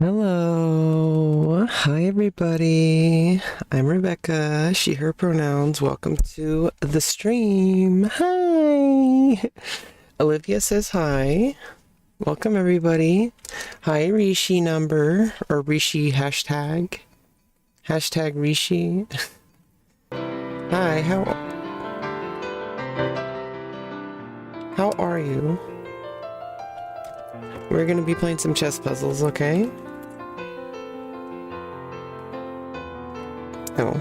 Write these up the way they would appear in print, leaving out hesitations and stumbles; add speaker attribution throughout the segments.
Speaker 1: Hello. Hi, everybody. I'm Rebecca, she, her pronouns. Welcome to the stream. Hi. Olivia says hi. Welcome, everybody. Hi, Rishi number or Rishi hashtag. Hashtag Rishi. Hi, how are you? We're going to be playing some chess puzzles, okay? Oh.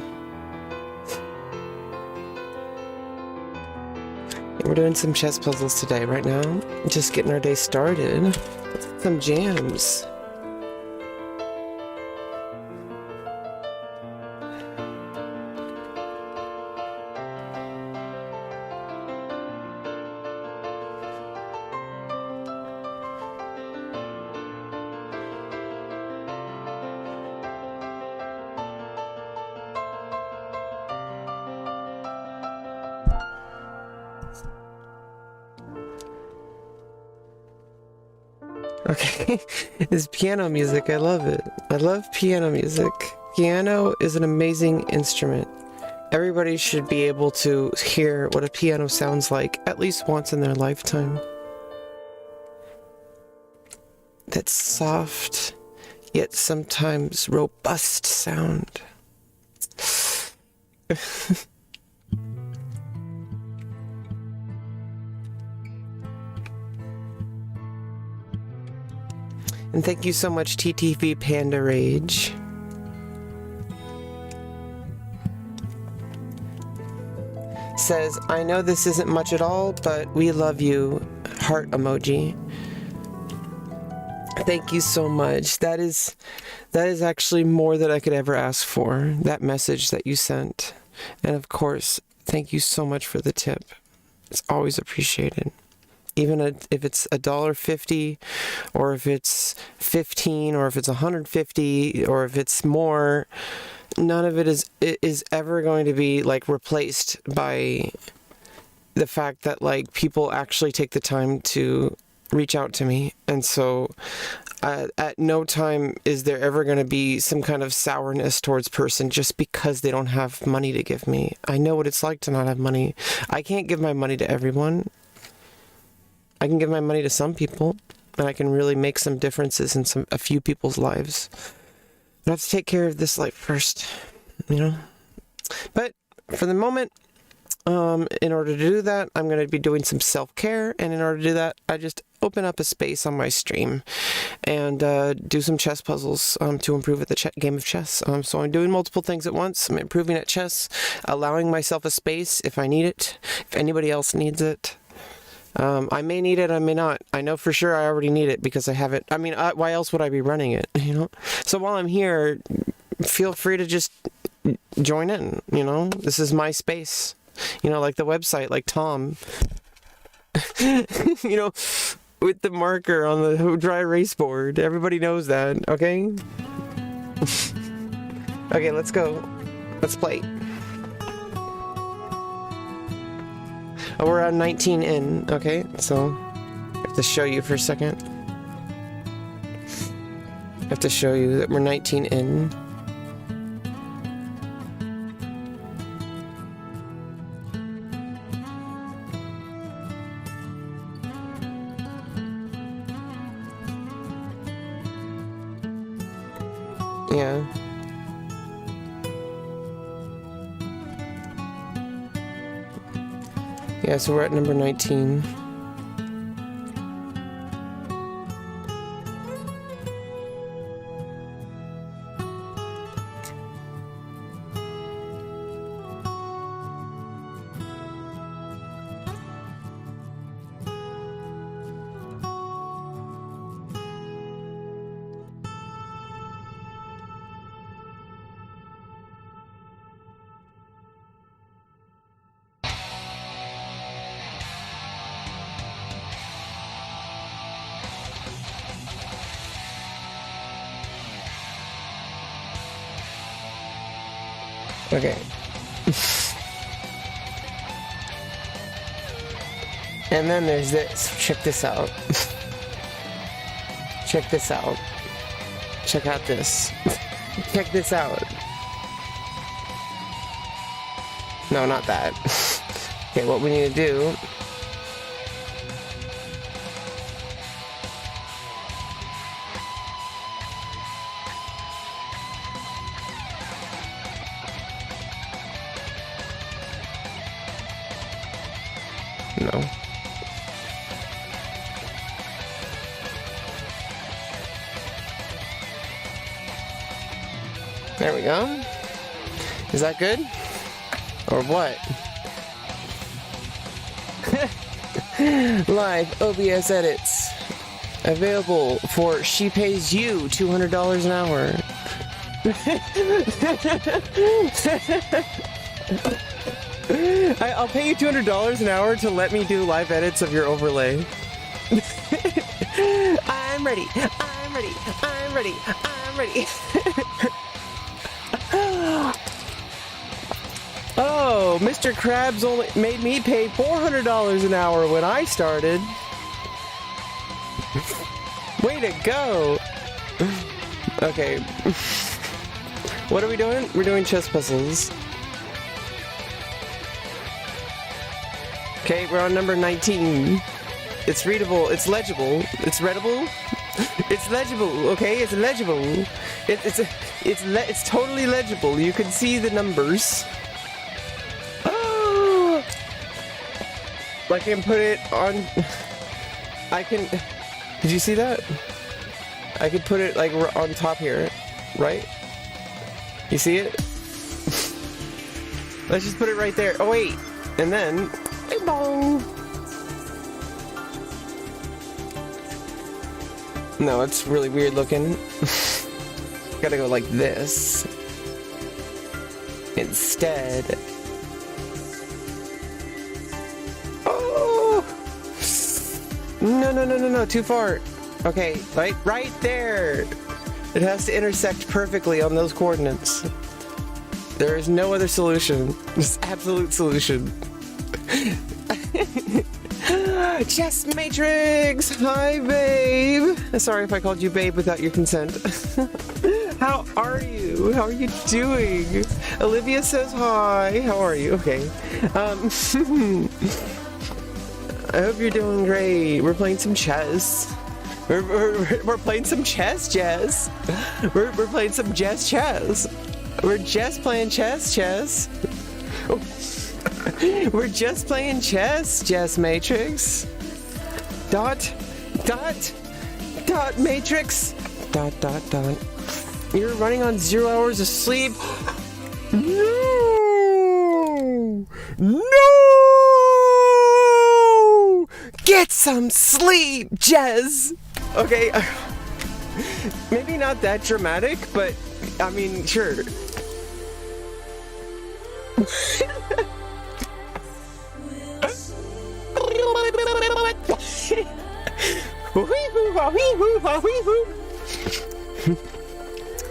Speaker 1: We're doing some chess puzzles today, right now. Just getting our day started. Some jams. Okay, this piano music, I love it. I love piano music. Piano is an amazing instrument. Everybody should be able to hear what a piano sounds like at least once in their lifetime. That soft, yet sometimes robust sound. And thank you so much, TTV Panda Rage. Says, I know this isn't much at all, but we love you. Heart emoji. Thank you so much. That is actually more than I could ever ask for. That message that you sent. And of course, thank you so much for the tip. It's always appreciated. Even if it's $1.50, or if it's 15, or if it's 150, or if it's more, none of it is ever going to be like replaced by the fact that like people actually take the time to reach out to me. And so at no time is there ever going to be some kind of sourness towards person just because they don't have money to give me. I know what it's like to not have money. I can't give my money to everyone. I can give my money to some people, and I can really make some differences in a few people's lives. But I have to take care of this life first, you know? But for the moment, in order to do that, I'm going to be doing some self-care, and in order to do that, I just open up a space on my stream and do some chess puzzles to improve at the game of chess. So I'm doing multiple things at once. I'm improving at chess, allowing myself a space if I need it, if anybody else needs it. I may need it, I may not. I know for sure I already need it because I have it. I mean, why else would I be running it, you know? So while I'm here, feel free to just join in, you know? This is my space. You know, like the website, like Tom. You know, with the marker on the dry erase board. Everybody knows that, okay? Okay, let's go. Let's play. Oh, we're at 19 in, okay? So, I have to show you for a second. I have to show you that we're 19 in. Yeah. Yeah, so we're at number 19. Okay. And then there's this. Check this out. Check this out. Check out this. Check this out. No, not that. Okay, what we need to do... No. There we go. Is that good? Or what? Live OBS edits. Available for she pays you $200 an hour. I'll pay you $200 an hour to let me do live edits of your overlay. I'm ready. I'm ready. I'm ready. I'm ready. Oh, Mr. Krabs only made me pay $400 an hour when I started. Way to go. Okay. What are we doing? We're doing chess puzzles. Okay, we're on number 19. It's readable. It's legible. It's readable. It's legible. Okay, it's legible. It's totally legible. You can see the numbers. I can put it on. I can. Did you see that? I could put it like on top here, right? You see it? Let's just put it right there. Oh wait, and then. Bing bong. No, it's really weird looking. Gotta go like this. Instead. Oh! No, too far. Okay, right there. It has to intersect perfectly on those coordinates. There is no other solution. Just absolute solution. Chess Matrix! Hi, babe! Sorry if I called you babe without your consent. How are you? How are you doing? Olivia says hi. How are you? Okay. I hope you're doing great. We're playing some chess. We're playing some chess, Jess. We're playing some chess. We're just playing chess. Oh. We're just playing chess Matrix. Dot Matrix. Dot. You're running on 0 hours of sleep. No! Get some sleep, Jez. Okay. Maybe not that dramatic, but I mean, sure.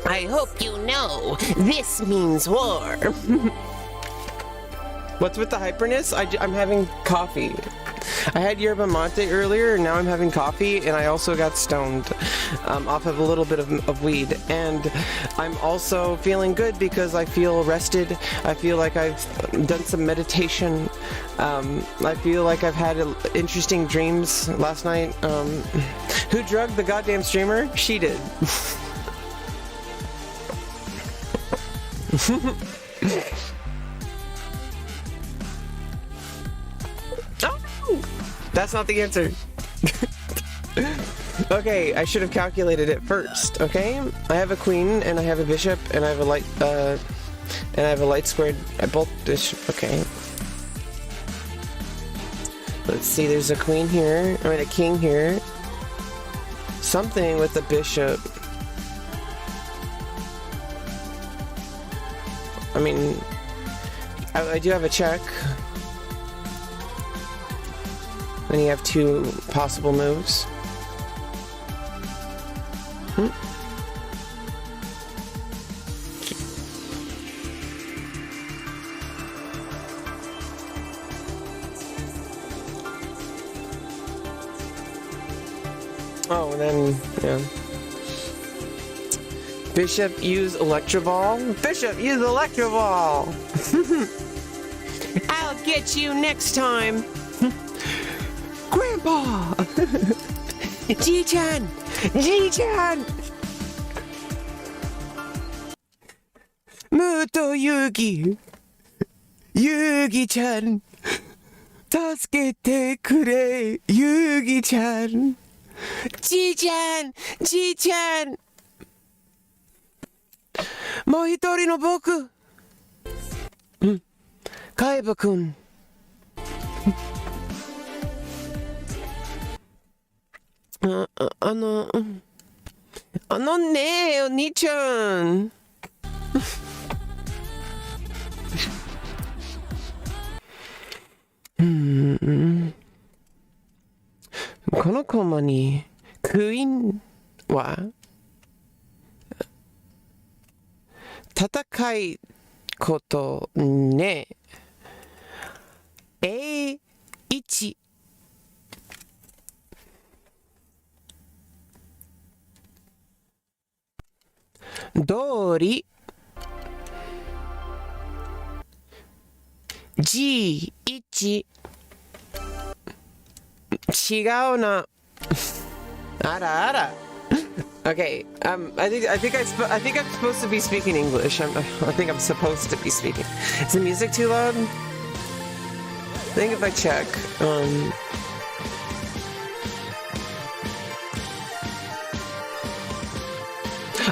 Speaker 1: I hope you know this means war. What's with the hyperness? I'm having coffee. I had yerba mate earlier, and now I'm having coffee, and I also got stoned off of a little bit of weed. And I'm also feeling good because I feel rested. I feel like I've done some meditation. I feel like I've had interesting dreams last night. Who drugged the goddamn streamer? She did. That's not the answer. Okay, I should have calculated it first. Okay, I have a queen and I have a bishop and I have a light squared. Both bishop. Okay. Let's see. There's a queen here. I mean a king here. Something with the bishop. I mean, I do have a check. Then you have two possible moves. Oh, and then, yeah. Bishop, use Electroball. Bishop, use Electroball. I'll get you next time. Grandpa. G-chan. G-chan. Muto Yugi. Yugi-chan. 助けてくれ、ゆぎちゃん。じいちゃん、じいちゃん。もう一人の僕。カイバくん。あのね、お兄ちゃん。このコマにクイーンは戦いことねA1 通り G1 違うな。あらあら。Okay, I think I'm supposed to be speaking English. I think I'm supposed to be speaking. Is the music too loud? I think if I check,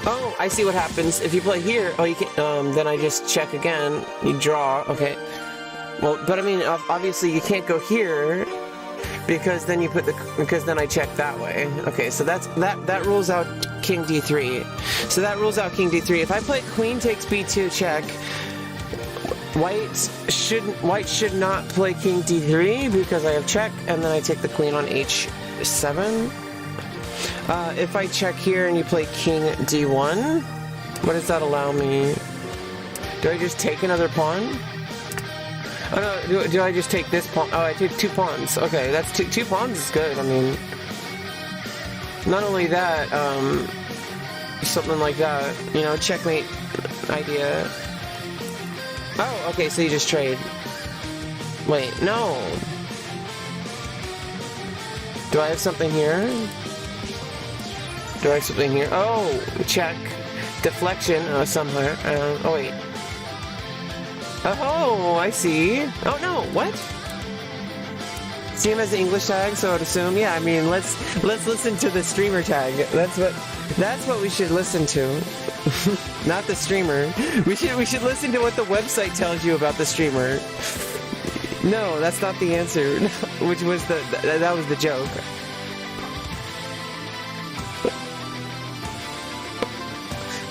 Speaker 1: oh, I see what happens. If you play here, oh, you can, then I just check again. You draw, okay. Well, but I mean, obviously you can't go here. Because then I check that way. Okay, so that rules out King D3. So that rules out King D3. If I play Queen takes B2 check, White should not play King D3 because I have check, and then I take the Queen on H7. If I check here and you play King D1, what does that allow me? Do I just take another pawn? Oh no, do I just take this pawn? Oh, I take 2 pawns. Okay, that's two pawns is good. I mean, not only that, something like that, you know, checkmate idea. Oh, okay, so you just trade. Wait, no. Do I have something here? Do I have something here? Oh, check. Deflection, somewhere. Oh wait. Oh, I see. Oh no, what? See him as the English tag, so I'd assume. Yeah, I mean, let's listen to the streamer tag. That's what we should listen to. Not the streamer. We should listen to what the website tells you about the streamer. No, that's not the answer. Which was that was the joke.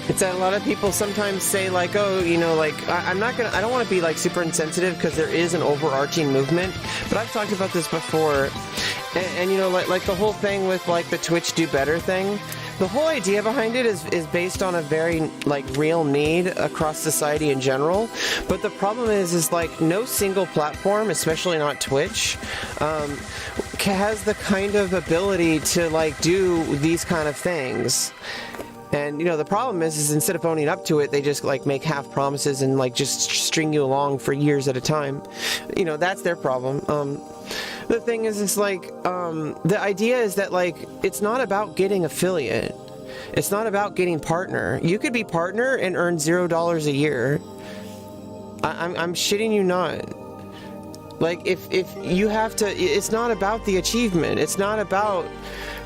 Speaker 1: It's that a lot of people sometimes say like, oh, you know, like I don't want to be like super insensitive because there is an overarching movement, but I've talked about this before, and you know, like the whole thing with like the Twitch do better thing, the whole idea behind it is based on a very like real need across society in general, but the problem is like no single platform, especially not Twitch, has the kind of ability to like do these kind of things. And, you know, the problem is instead of owning up to it, they just, like, make half promises and, like, just string you along for years at a time. You know, that's their problem. The thing is, it's like, the idea is that, like, it's not about getting affiliate. It's not about getting partner. You could be partner and earn $0 a year. I'm shitting you not. Like, if you have to, it's not about the achievement. It's not about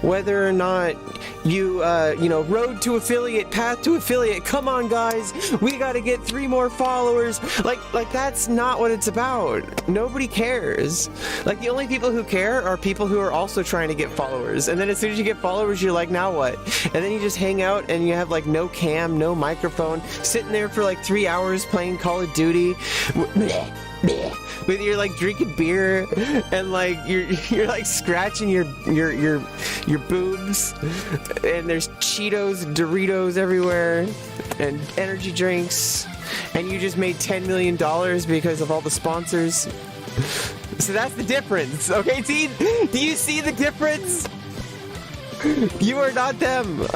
Speaker 1: whether or not you, you know, road to affiliate, path to affiliate. Come on, guys, we got to get 3 more followers. Like that's not what it's about. Nobody cares. Like the only people who care are people who are also trying to get followers. And then as soon as you get followers, you're like, now what? And then you just hang out and you have like no cam, no microphone, sitting there for like 3 hours playing Call of Duty. With your like drinking beer and like you're like scratching your boobs, and there's Cheetos and Doritos everywhere and energy drinks, and you just made $10 million because of all the sponsors. So that's the difference, okay, team? Do you see the difference? You are not them.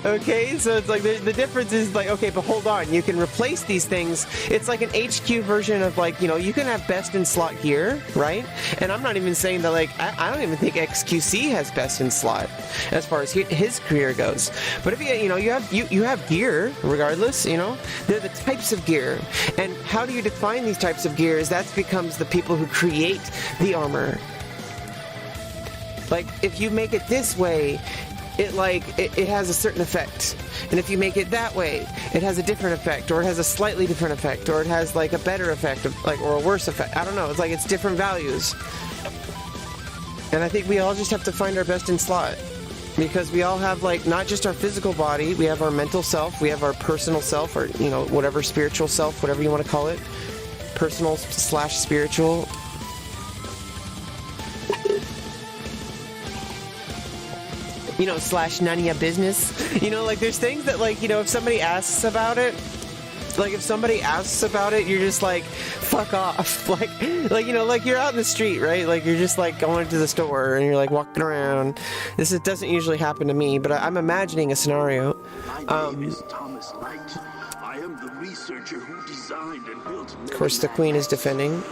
Speaker 1: Okay, so it's like the difference is like, okay, but hold on, you can replace these things. It's like an HQ version of like, you know, you can have best in slot gear, right? And I'm not even saying that, like, I don't even think XQC has best in slot as far as his career goes. But if you have gear regardless, you know, they're the types of gear. And how do you define these types of gears? That becomes the people who create the armor. Like, if you make it this way, it has a certain effect, and if you make it that way, it has a different effect, or it has a slightly different effect, or it has like a better effect, like, or a worse effect. I don't know. It's like it's different values, and I think we all just have to find our best in slot, because we all have, like, not just our physical body, we have our mental self, we have our personal self, or, you know, whatever, spiritual self, whatever you want to call it, personal / spiritual. You know, / none of your business. You know, like, there's things that, like, you know, if somebody asks about it, you're just like, fuck off. Like, you know, like, you're out in the street, right? Like, you're just, like, going to the store, and you're, like, walking around. Doesn't usually happen to me, but I'm imagining a scenario.
Speaker 2: My name is Thomas Knight. I am the researcher who designed and built...
Speaker 1: Of course, the queen is defending.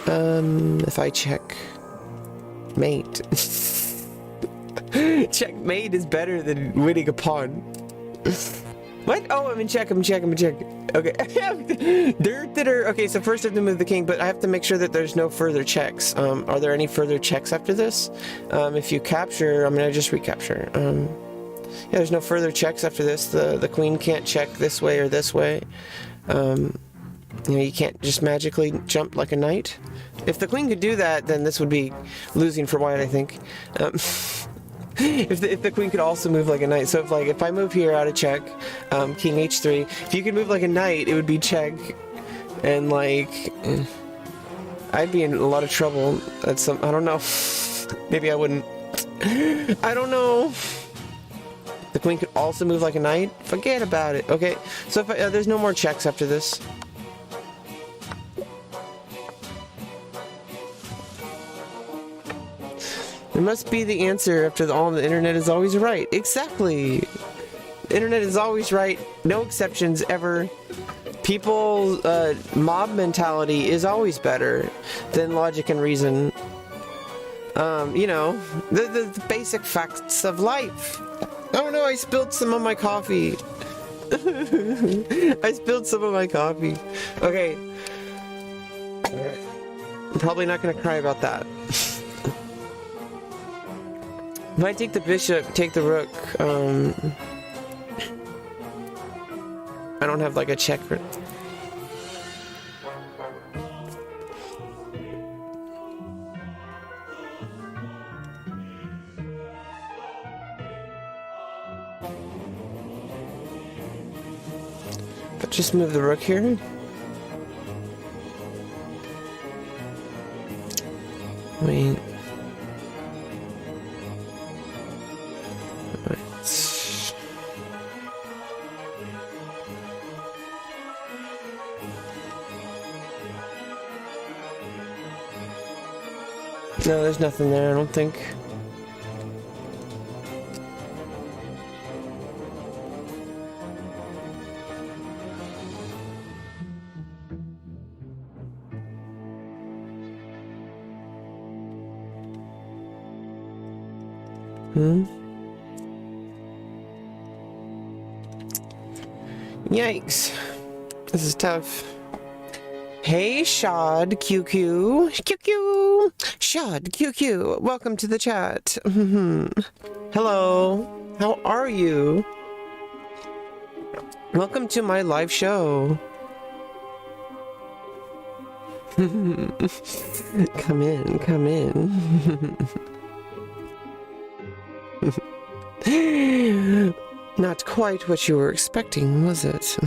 Speaker 1: If I check... Mate... Checkmate is better than winning a pawn. What? Oh, I'm in check. Okay. Okay, so first I have to move the king, but I have to make sure that there's no further checks. Are there any further checks after this? If you capture, I'm gonna just recapture. Yeah, there's no further checks after this. The queen can't check this way or this way. You know, you can't just magically jump like a knight. If the queen could do that, then this would be losing for white, I think. If the queen could also move like a knight. So if I move here out of check, king h3, if you could move like a knight, it would be check, and like I'd be in a lot of trouble. I don't know. Maybe I wouldn't. I don't know. The queen could also move like a knight. Forget about it. Okay, so if there's no more checks after this. There must be the answer after all. The internet is always right. Exactly. The internet is always right. No exceptions ever. People, mob mentality is always better than logic and reason. You know, the basic facts of life. Oh no, I spilled some of my coffee. I spilled some of my coffee. Okay. I'm probably not gonna cry about that. If I take the bishop, take the rook, I don't have like a check. But just move the rook here. Wait. No, there's nothing there, I don't think. Yikes. This is tough. Hey, Shad QQ. QQ. Shad QQ. Welcome to the chat. Hello. How are you? Welcome to my live show. Come in, come in. Not quite what you were expecting, was it?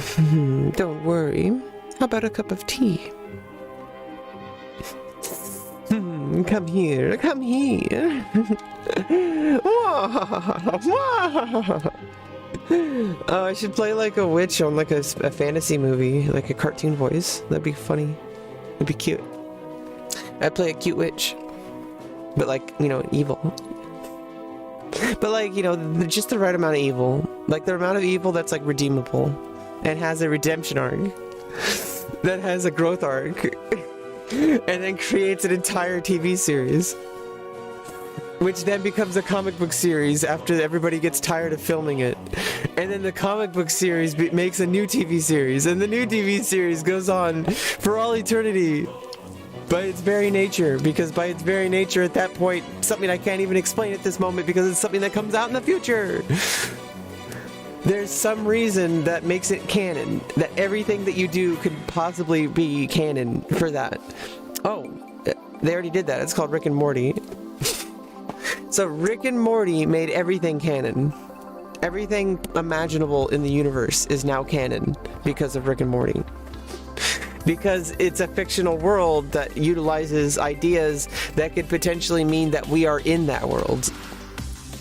Speaker 1: Don't worry. How about a cup of tea? Come here, come here. I should play like a witch on like a fantasy movie, like a cartoon voice. That'd be funny. It'd be cute. I'd play a cute witch, but like, you know, evil. But like, you know, just the right amount of evil. Like the amount of evil that's like redeemable and has a redemption arc, that has a growth arc, and then creates an entire TV series, which then becomes a comic book series after everybody gets tired of filming it. And then the comic book series makes a new TV series, and the new TV series goes on for all eternity. By its very nature, because by its very nature at that point, something I can't even explain at this moment because it's something that comes out in the future. There's some reason that makes it canon, that everything that you do could possibly be canon for that. Oh, they already did that. It's called Rick and Morty. So Rick and Morty made everything canon. Everything imaginable in the universe is now canon because of Rick and Morty. Because it's a fictional world that utilizes ideas that could potentially mean that we are in that world.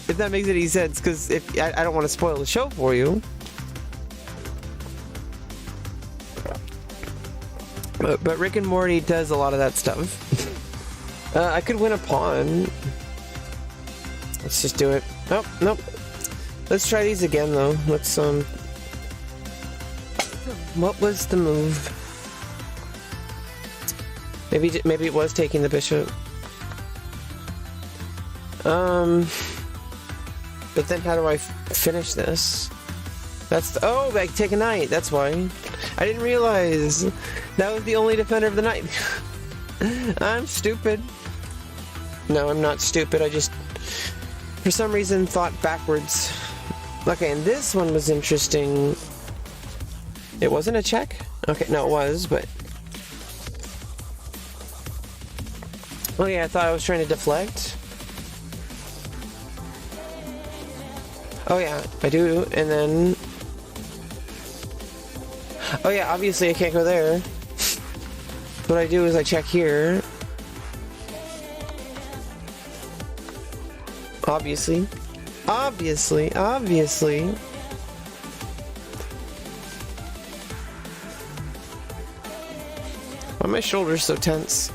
Speaker 1: If that makes any sense, because if I don't want to spoil the show for you. But Rick and Morty does a lot of that stuff. I could win a pawn. Let's just do it. Oh, nope. Let's try these again, though. Let's, what was the move? Maybe it was taking the bishop. But then how do I finish this? That's oh, I take a knight. That's why. I didn't realize that was the only defender of the knight. I'm stupid. No, I'm not stupid. I just, for some reason, thought backwards. Okay, and this one was interesting. It wasn't a check? Okay, no, it was, but. Oh yeah, I thought I was trying to deflect. Oh yeah, I do, and then... Oh yeah, obviously I can't go there. What I do is I check here. Obviously. Obviously. Why are my shoulders so tense?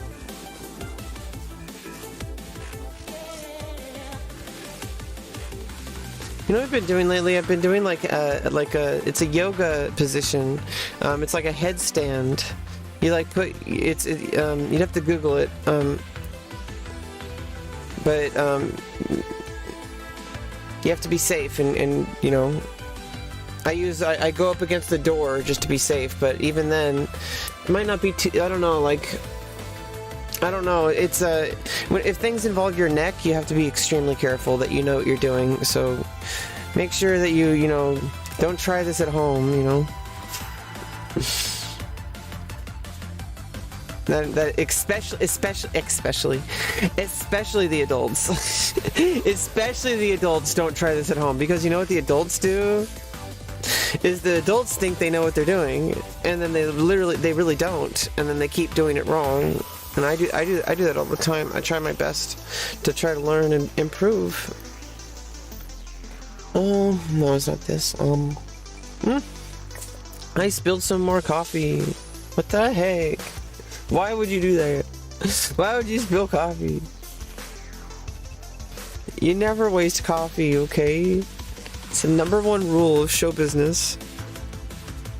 Speaker 1: You know what I've been doing lately? I've been doing like it's a yoga position. It's like a headstand. You like put you'd have to Google it. But you have to be safe, and you know, I go up against the door just to be safe. But even then, it might not be too. I don't know. Like, I don't know. It's if things involve your neck, you have to be extremely careful that you know what you're doing. So make sure that you know, don't try this at home. You know. That especially the adults. Especially the adults don't try this at home, because you know what the adults do? Is the adults think they know what they're doing, and then they really don't, and then they keep doing it wrong. And I do that all the time. I try my best to try to learn and improve. Oh, no, it's not this. I spilled some more coffee. What the heck? Why would you do that? Why would you spill coffee? You never waste coffee, okay? It's the #1 rule of show business.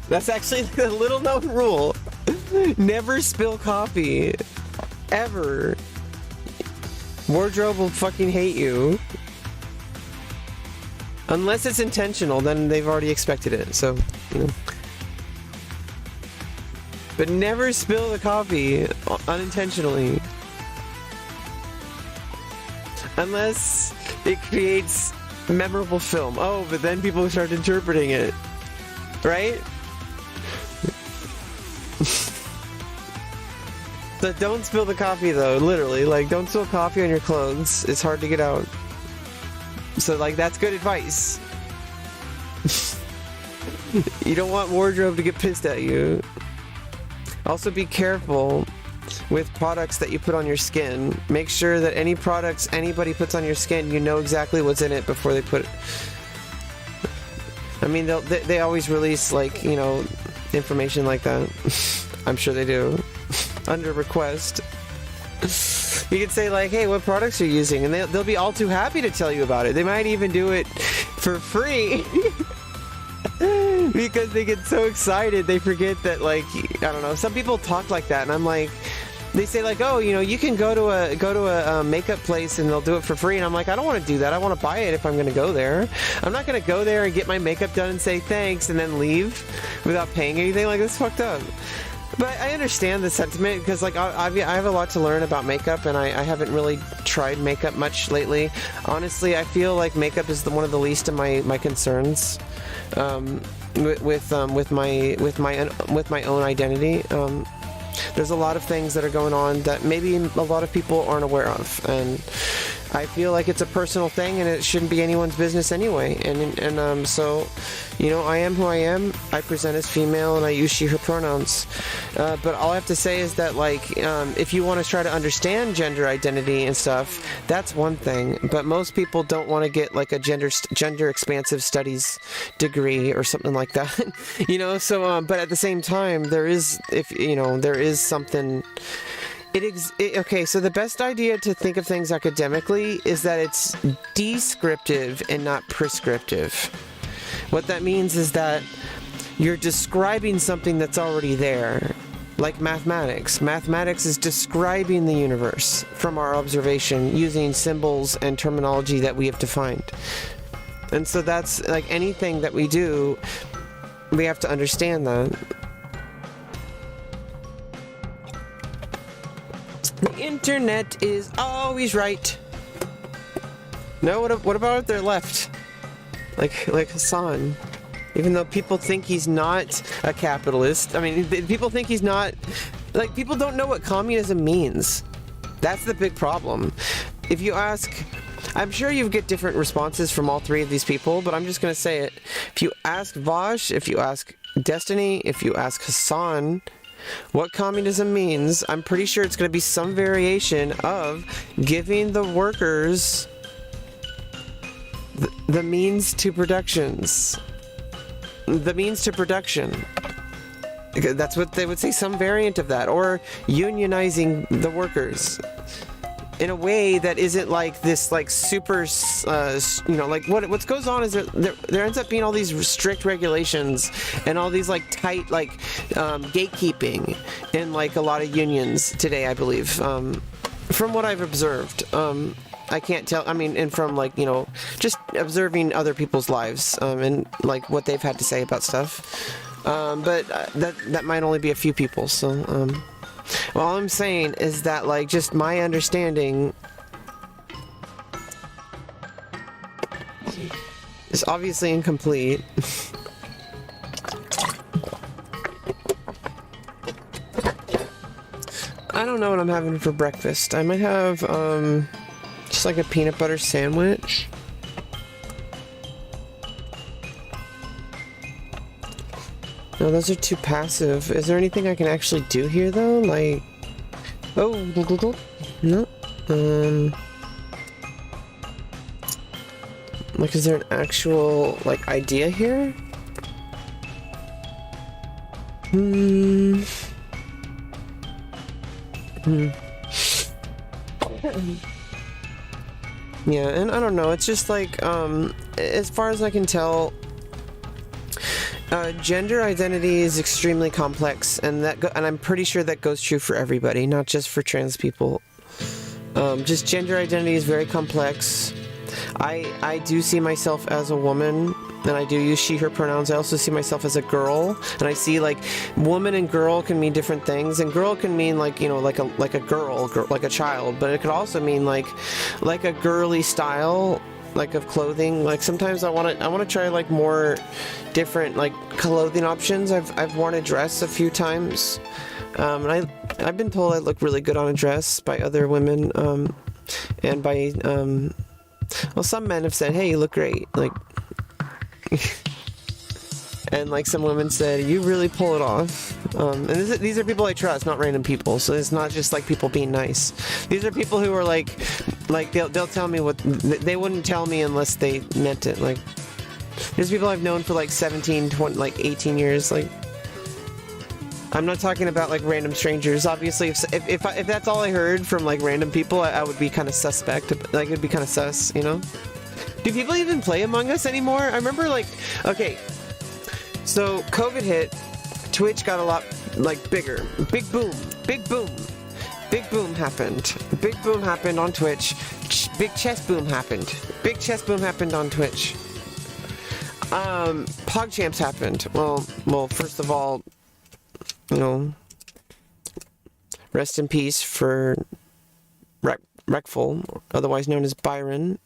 Speaker 1: That's actually a little known rule. Never spill coffee. Ever. Wardrobe will fucking hate you. Unless it's intentional, then they've already expected it, so, you know. But never spill the coffee unintentionally. Unless it creates memorable film. Oh, but then people start interpreting it. Right? So don't spill the coffee though, literally. Like, don't spill coffee on your clothes. It's hard to get out. So, like, that's good advice. You don't want wardrobe to get pissed at you. Also be careful with products that you put on your skin. Make sure that any products anybody puts on your skin, you know exactly what's in it before they put it. I mean, they always release, like, you know, information like that. I'm sure they do. Under request. You can say, like, hey, what products are you using? And they'll be all too happy to tell you about it. They might even do it for free. Because they get so excited, they forget that, like, I don't know, some people talk like that, and I'm like, they say like, oh, you know, you can go to a makeup place and they'll do it for free, and I'm like, I don't want to do that. I want to buy it if I'm going to go there. I'm not going to go there and get my makeup done and say thanks and then leave without paying anything. Like, that's fucked up. But I understand the sentiment because, like, I have a lot to learn about makeup, and I haven't really tried makeup much lately. Honestly, I feel like makeup is one of the least of my concerns with my own identity. There's a lot of things that are going on that maybe a lot of people aren't aware of, and I feel like it's a personal thing and it shouldn't be anyone's business anyway. And so, you know, I am who I am. I present as female and I use she, her pronouns. But all I have to say is that, like, if you want to try to understand gender identity and stuff, that's one thing. But most people don't want to get like a gender expansive studies degree or something like that, you know. So, but at the same time, there is something. Okay, so the best idea to think of things academically is that it's descriptive and not prescriptive. What that means is that you're describing something that's already there, like mathematics. Mathematics is describing the universe from our observation using symbols and terminology that we have defined. And so that's like anything that we do, we have to understand that. The internet is always right. No, what about if they're left? Like Hasan. Even though people think he's not a capitalist. I mean, people think he's not... Like, people don't know what communism means. That's the big problem. If you ask... I'm sure you get different responses from all three of these people, but I'm just going to say it. If you ask Vosh, if you ask Destiny, if you ask Hasan... what communism means, I'm pretty sure it's going to be some variation of giving the workers the means to productions. The means to production. That's what they would say, some variant of that. Or unionizing the workers in a way that isn't like this, like super, you know, like what goes on is there ends up being all these strict regulations and all these like tight, like gatekeeping in like a lot of unions today, I believe, from what I've observed. I can't tell, I mean, and from like, you know, just observing other people's lives, and like what they've had to say about stuff. But that might only be a few people, so, well, all I'm saying is that, like, just my understanding is obviously incomplete. I don't know what I'm having for breakfast. I might have, just like a peanut butter sandwich. No, those are too passive. Is there anything I can actually do here, though? Like... Oh, no. Like, is there an actual, like, idea here? Yeah, and I don't know. It's just like, as far as I can tell... gender identity is extremely complex, and I'm pretty sure that goes true for everybody, not just for trans people. Just gender identity is very complex. I do see myself as a woman, and I do use she, her pronouns. I also see myself as a girl, and I see, like, woman and girl can mean different things, and girl can mean, like, you know, like a girl, like a child, but it could also mean like a girly style, like, of clothing. Like, sometimes I want to try, like, more different, like, clothing options. I've worn a dress a few times, and I've been told I look really good on a dress by other women, and by well, some men have said, hey, you look great, like, and like some women said, you really pull it off. And these are people I trust, not random people. So it's not just like people being nice. These are people who are like they'll tell me what they wouldn't tell me unless they meant it. Like, there's people I've known for like 17, 20, like 18 years. Like, I'm not talking about like random strangers. Obviously, if that's all I heard from like random people, I would be kind of suspect. Like, it'd be kind of sus, you know? Do people even play Among Us anymore? I remember, like, okay, So COVID hit, Twitch got a lot like bigger. Big boom, big boom, big boom happened. Big boom happened on Twitch. Big chess boom happened. Big chess boom happened on Twitch. PogChamps happened. Well, first of all, you know, rest in peace for Reckful, otherwise known as Byron.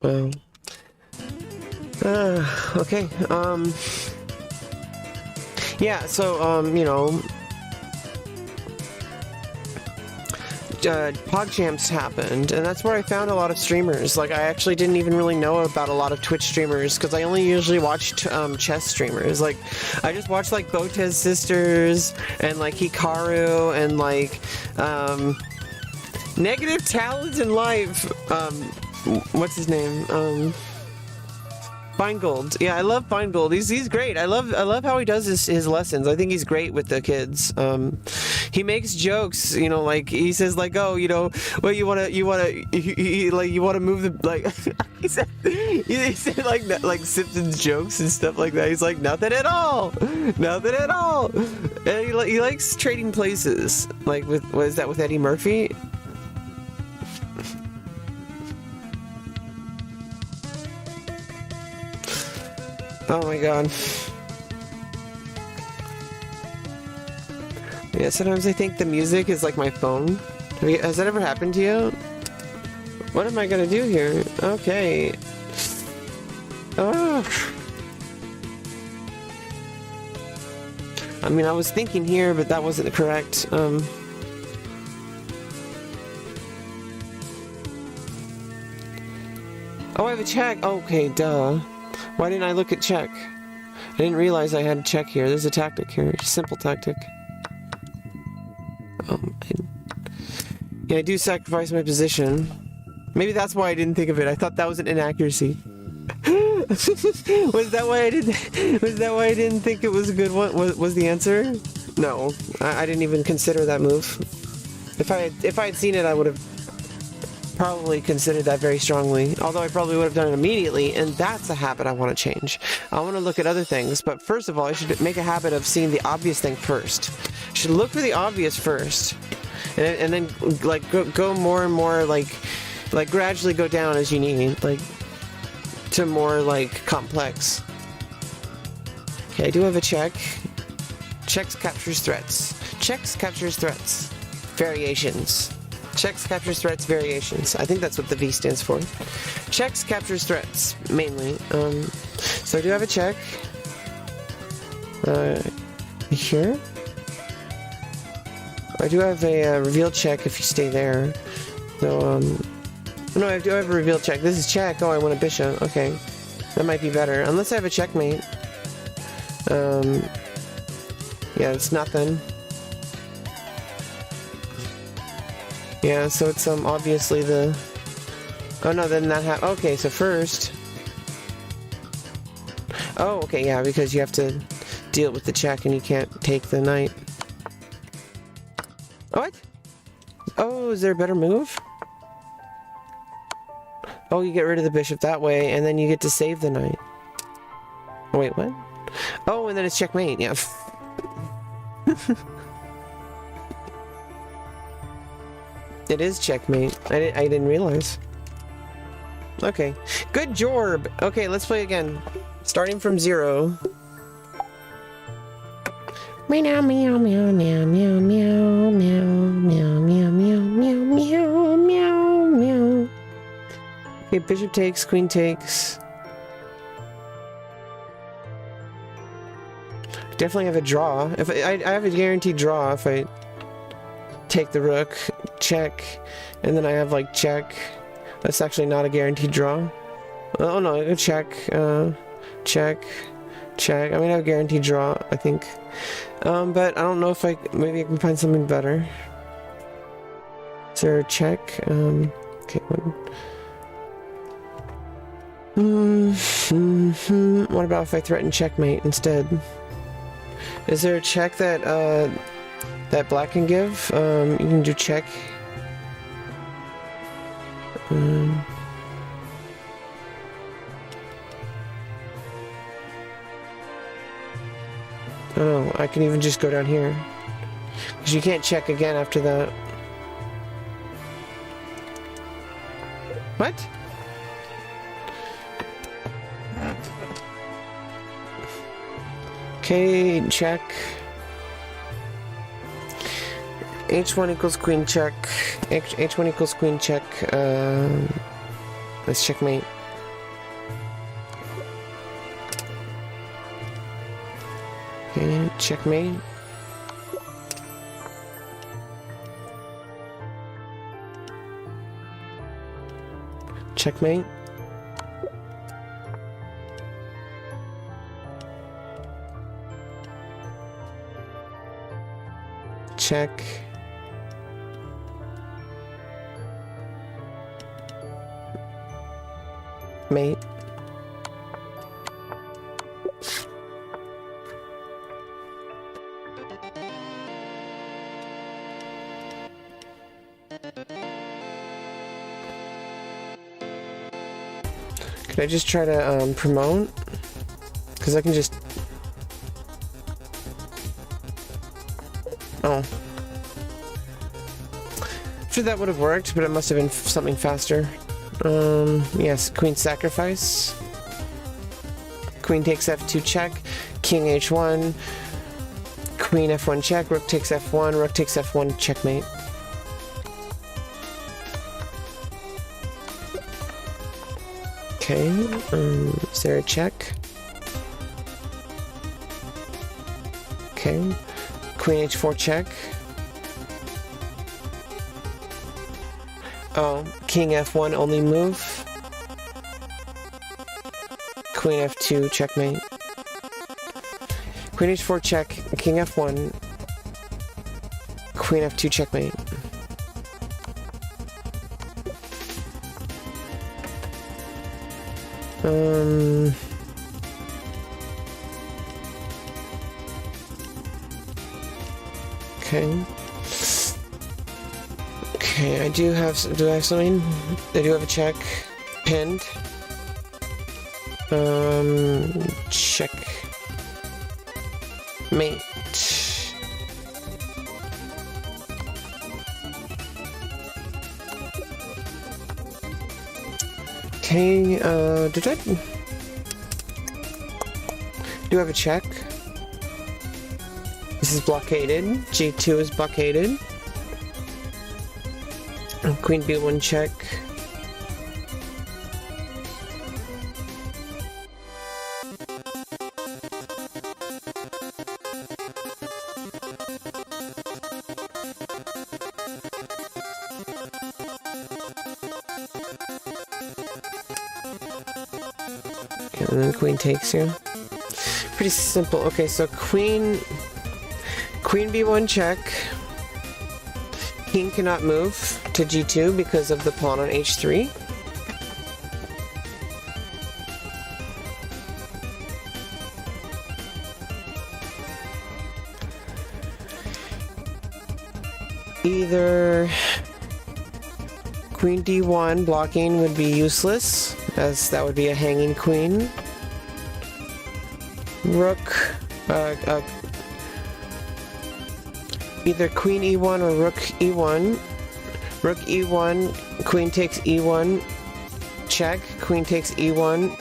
Speaker 1: Well, okay, yeah, so, you know, PogChamps happened, and that's where I found a lot of streamers. Like, I actually didn't even really know about a lot of Twitch streamers, because I only usually watched, chess streamers. Like, I just watched, like, Botez Sisters, and, like, Hikaru, and, like, Negative Talent in Life, what's his name? Feingold. Yeah, I love Feingold. He's great. I love how he does his lessons. I think he's great with the kids. He makes jokes, you know, like he says like, oh, you know, well, you wanna move the, like, he said like Simpsons jokes and stuff like that. He's like, nothing at all. And he likes trading places. Like with, what is that, with Eddie Murphy? Oh my god. Yeah, sometimes I think the music is like my phone. Has that ever happened to you? What am I gonna do here? Okay. Oh. I mean, I was thinking here, but that wasn't correct. Oh, I have a check. Okay, duh. Why didn't I look at check? I didn't realize I had a check here. There's a tactic here. A simple tactic. Yeah, I do sacrifice my position. Maybe that's why I didn't think of it. I thought that was an inaccuracy. Was that why I didn't think it was a good one? Was the answer? No, I didn't even consider that move. If I had seen it, I would have probably considered that very strongly, although I probably would have done it immediately, and that's a habit I want to change. I want to look at other things, but first of all, I should make a habit of seeing the obvious thing first. I should look for the obvious first, and then like go more and more, like gradually go down as you need, like to more like complex. Okay, I do have a check. Checks captures threats. Checks captures threats. Variations. Checks captures threats variations. I think that's what the V stands for. Checks captures threats, mainly. So I do have a check. Here? I do have a reveal check if you stay there. So, no, I do have a reveal check. This is check. Oh, I want a bishop. Okay. That might be better. Unless I have a checkmate. Yeah, it's nothing. Yeah, so it's obviously the... Oh no, then that okay, so first... Oh, okay, yeah, because you have to deal with the check and you can't take the knight. What? Oh, is there a better move? Oh, you get rid of the bishop that way, and then you get to save the knight. Oh, wait, what? Oh, and then it's checkmate, yeah. It is checkmate. I didn't realize. Okay. Good jorb. Okay, let's play again. Starting from 0. Meow meow meow meow meow meow meow meow meow meow meow meow meow. Okay, bishop takes, queen takes. Definitely have a draw. If I have a guaranteed draw if I take the rook, check, and then I have like check. That's actually not a guaranteed draw. Oh no, check, check, check. I mean, I have a guaranteed draw, I think. But I don't know if maybe I can find something better. Is there a check? Okay, what about if I threaten checkmate instead? Is there a check that that black can give? You can do check. Oh, I can even just go down here. Because you can't check again after that. What? Okay, check. H1 equals queen check. H1 equals queen check. Let's checkmate. Okay, checkmate. Checkmate. Check. Mate. Can I just try to promote? Because I can just... Oh. Sure, that would have worked, but it must have been something faster. Yes, queen sacrifice. Queen takes f2 check. King h1. Queen f1 check. Rook takes f1. Rook takes f1 checkmate. Okay, is there a check? Okay, queen h4 check. Oh, king f1 only move. Queen f2 checkmate. Queen h4 check, king f1. Queen f2 checkmate. Okay. Okay, do I have something? I do have a check. Pinned. Check. Mate. Okay, did I... Do I have a check? This is blockaded. G2 is blockaded. Queen B1 check. Okay, and then queen takes here. Pretty simple. Okay, so queen B1 check. King cannot move to G2 because of the pawn on H3. Either Queen D1 blocking would be useless, as that would be a hanging queen. Rook, either Queen E1 or Rook E1. Rook E1, Queen takes E1, check. Queen takes E1.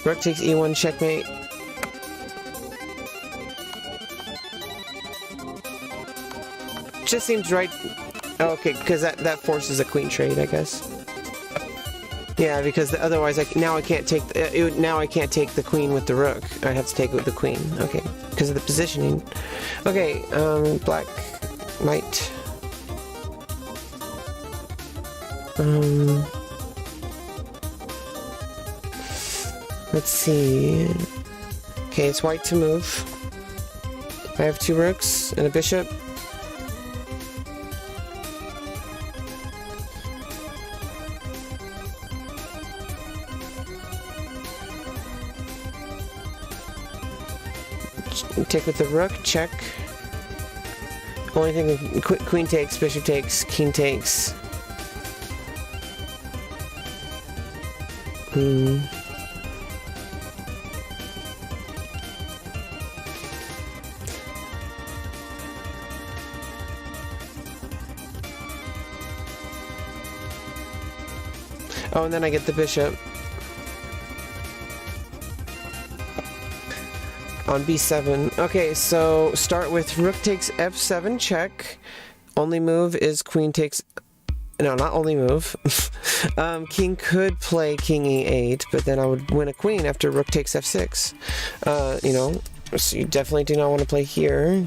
Speaker 1: Rook takes E1, checkmate. Just seems right. Oh, okay, because that forces a queen trade, I guess. Yeah, because otherwise, now I can't take the queen with the rook. I have to take it with the queen. Okay, because of the positioning. Okay, black, white. Let's see. Okay, it's white to move. I have two rooks and a bishop. take with the rook, check. Only thing, queen takes, bishop takes, king takes. Oh, and then I get the bishop. On b7. Okay, so start with rook takes f7 check. Only move is queen takes... No, not only move. King could play king e8, but then I would win a queen after rook takes f6. You know, so you definitely do not want to play here,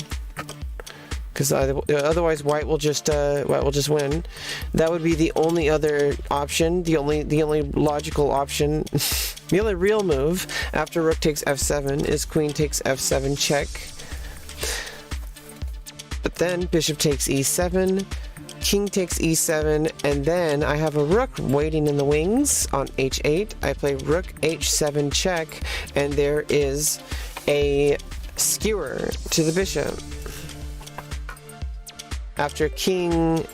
Speaker 1: because otherwise white will just win. That would be the only other option, the only logical option. The only real move after rook takes f7 is queen takes f7 check. But then bishop takes e7, king takes e7, and then I have a rook waiting in the wings on h8. I play rook h7 check, and there is a skewer to the bishop. After king,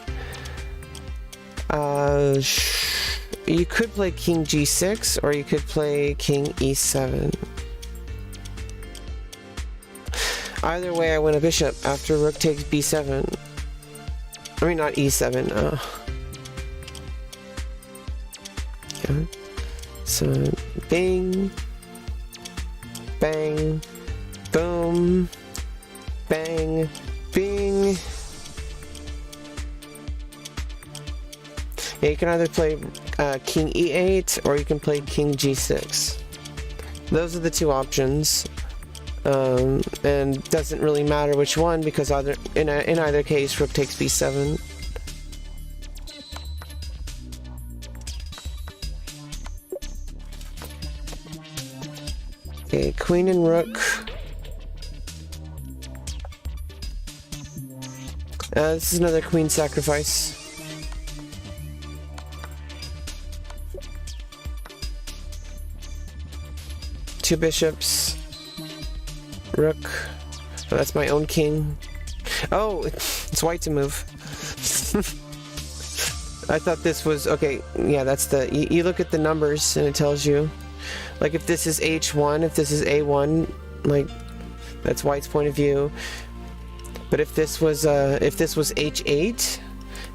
Speaker 1: you could play king g6, or you could play king e7. Either way, I win a bishop after rook takes b7. I mean, not e7. Yeah. So, bing, bang, boom, bang, bing. Yeah, you can either play king e8 or you can play king g6. Those are the two options, and doesn't really matter which one, because in either case rook takes b7. Okay, queen and rook. This is another queen sacrifice. Two bishops, rook. Oh, that's my own king. Oh, it's white to move. I thought this was okay. Yeah, that's the. You look at the numbers and it tells you, like, if this is h1, if this is a1, like, that's white's point of view. But if this was h8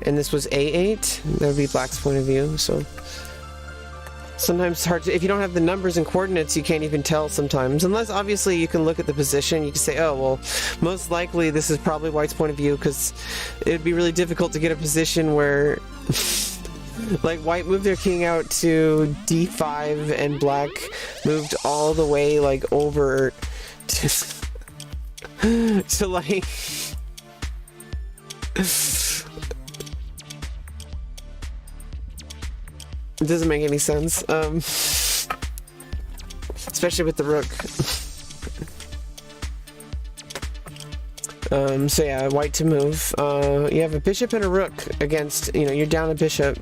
Speaker 1: and this was a8, that would be black's point of view. So. Sometimes it's hard to, if you don't have the numbers and coordinates, you can't even tell sometimes. Unless, obviously, you can look at the position, you can say, oh, well, most likely this is probably white's point of view, because it would be really difficult to get a position where, like, white moved their king out to d5, and black moved all the way, like, over to like... It doesn't make any sense, especially with the rook. So yeah, white to move. You have a bishop and a rook against, you're down a bishop,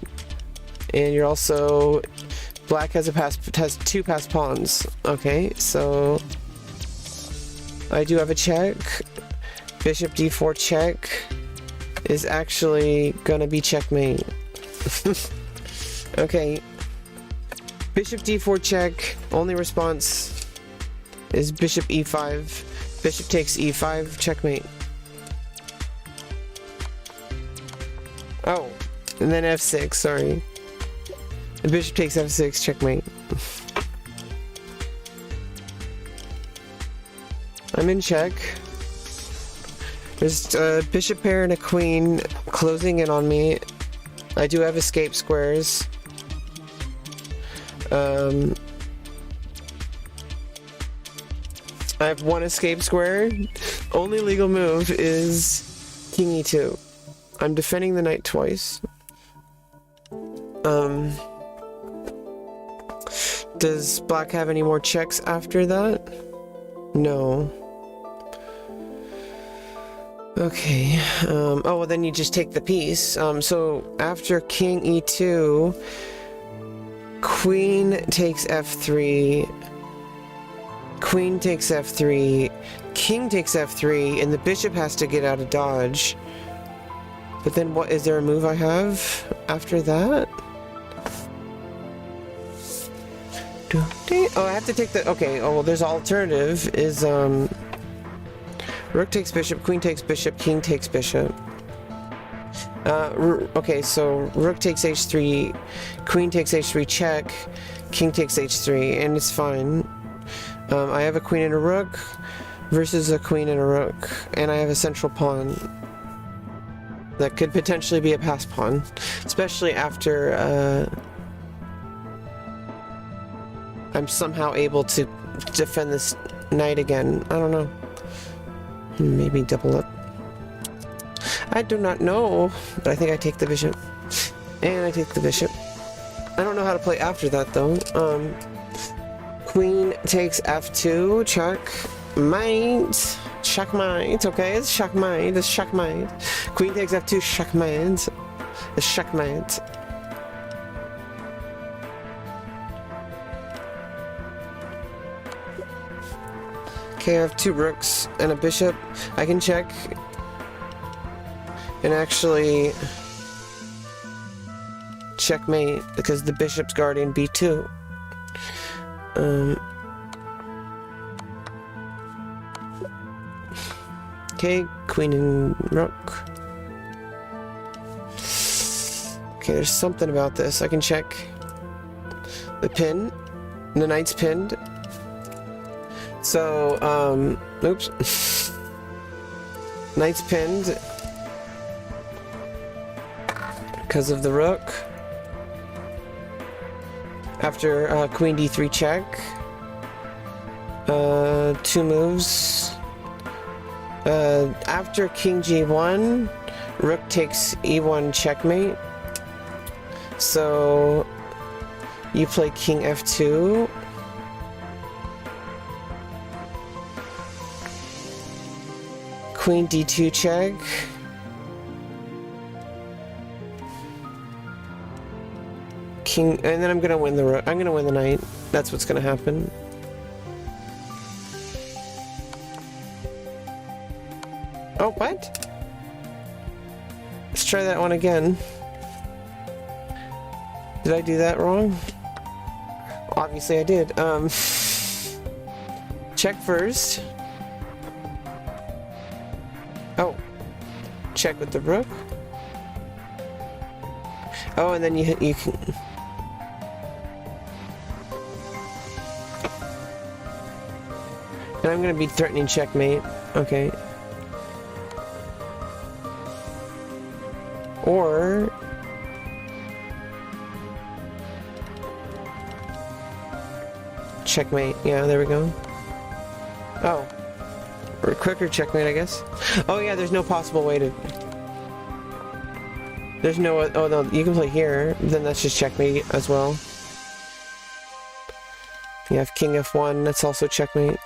Speaker 1: and you're also, black has two passed pawns. Okay, so I do have a check. Bishop d4 check is actually gonna be checkmate. Okay, bishop d4 check, only response is bishop e5, bishop takes e5, checkmate. Oh, and then f6, sorry. The bishop takes f6, checkmate. I'm in check. There's a bishop pair and a queen closing in on me. I do have escape squares. I have one escape square. Only legal move is king e2. I'm defending the knight twice. Does black have any more checks after that? No. Okay. Oh, well, then you just take the piece. So after king e2, queen takes f3. Queen takes f3, king takes f3, and the bishop has to get out of dodge. But then what, is there a move I have after that? Oh, I have to take the, okay, oh, well, there's alternative, is, rook takes bishop, queen takes bishop, king takes bishop. Okay, so rook takes h3, queen takes h3 check, king takes h3, and it's fine. I have a queen and a rook versus a queen and a rook, and I have a central pawn that could potentially be a pass pawn, especially after I'm somehow able to defend this knight again. I don't know. Maybe double up. I do not know, but I think I take the bishop. And I take the bishop. I don't know how to play after that, though. Queen takes f2, checkmate. Checkmate, okay, it's checkmate, it's checkmate. Queen takes f2, checkmate. It's checkmate. Okay, I have two rooks and a bishop. I can check. And actually checkmate because the bishop's guarding b2. Okay, queen and rook. Okay, there's something about this. I can check the pin. The knight's pinned. So, oops. Knight's pinned because of the rook. After queen d3 check. Two moves. After king g1, rook takes e1 checkmate. So you play king f2. Queen d2 check. King, and then I'm gonna win the rook. I'm gonna win the knight. That's what's gonna happen. Oh, what? Let's try that one again. Did I do that wrong? Obviously I did. Check first. Oh. Check with the rook. Oh, and then you can... And I'm gonna be threatening checkmate. Okay. Or... checkmate. Yeah, there we go. Oh. Or quicker checkmate, I guess. Oh yeah, there's no possible way to... There's no... Oh no, you can play here. Then that's just checkmate as well. You have king f1, that's also checkmate.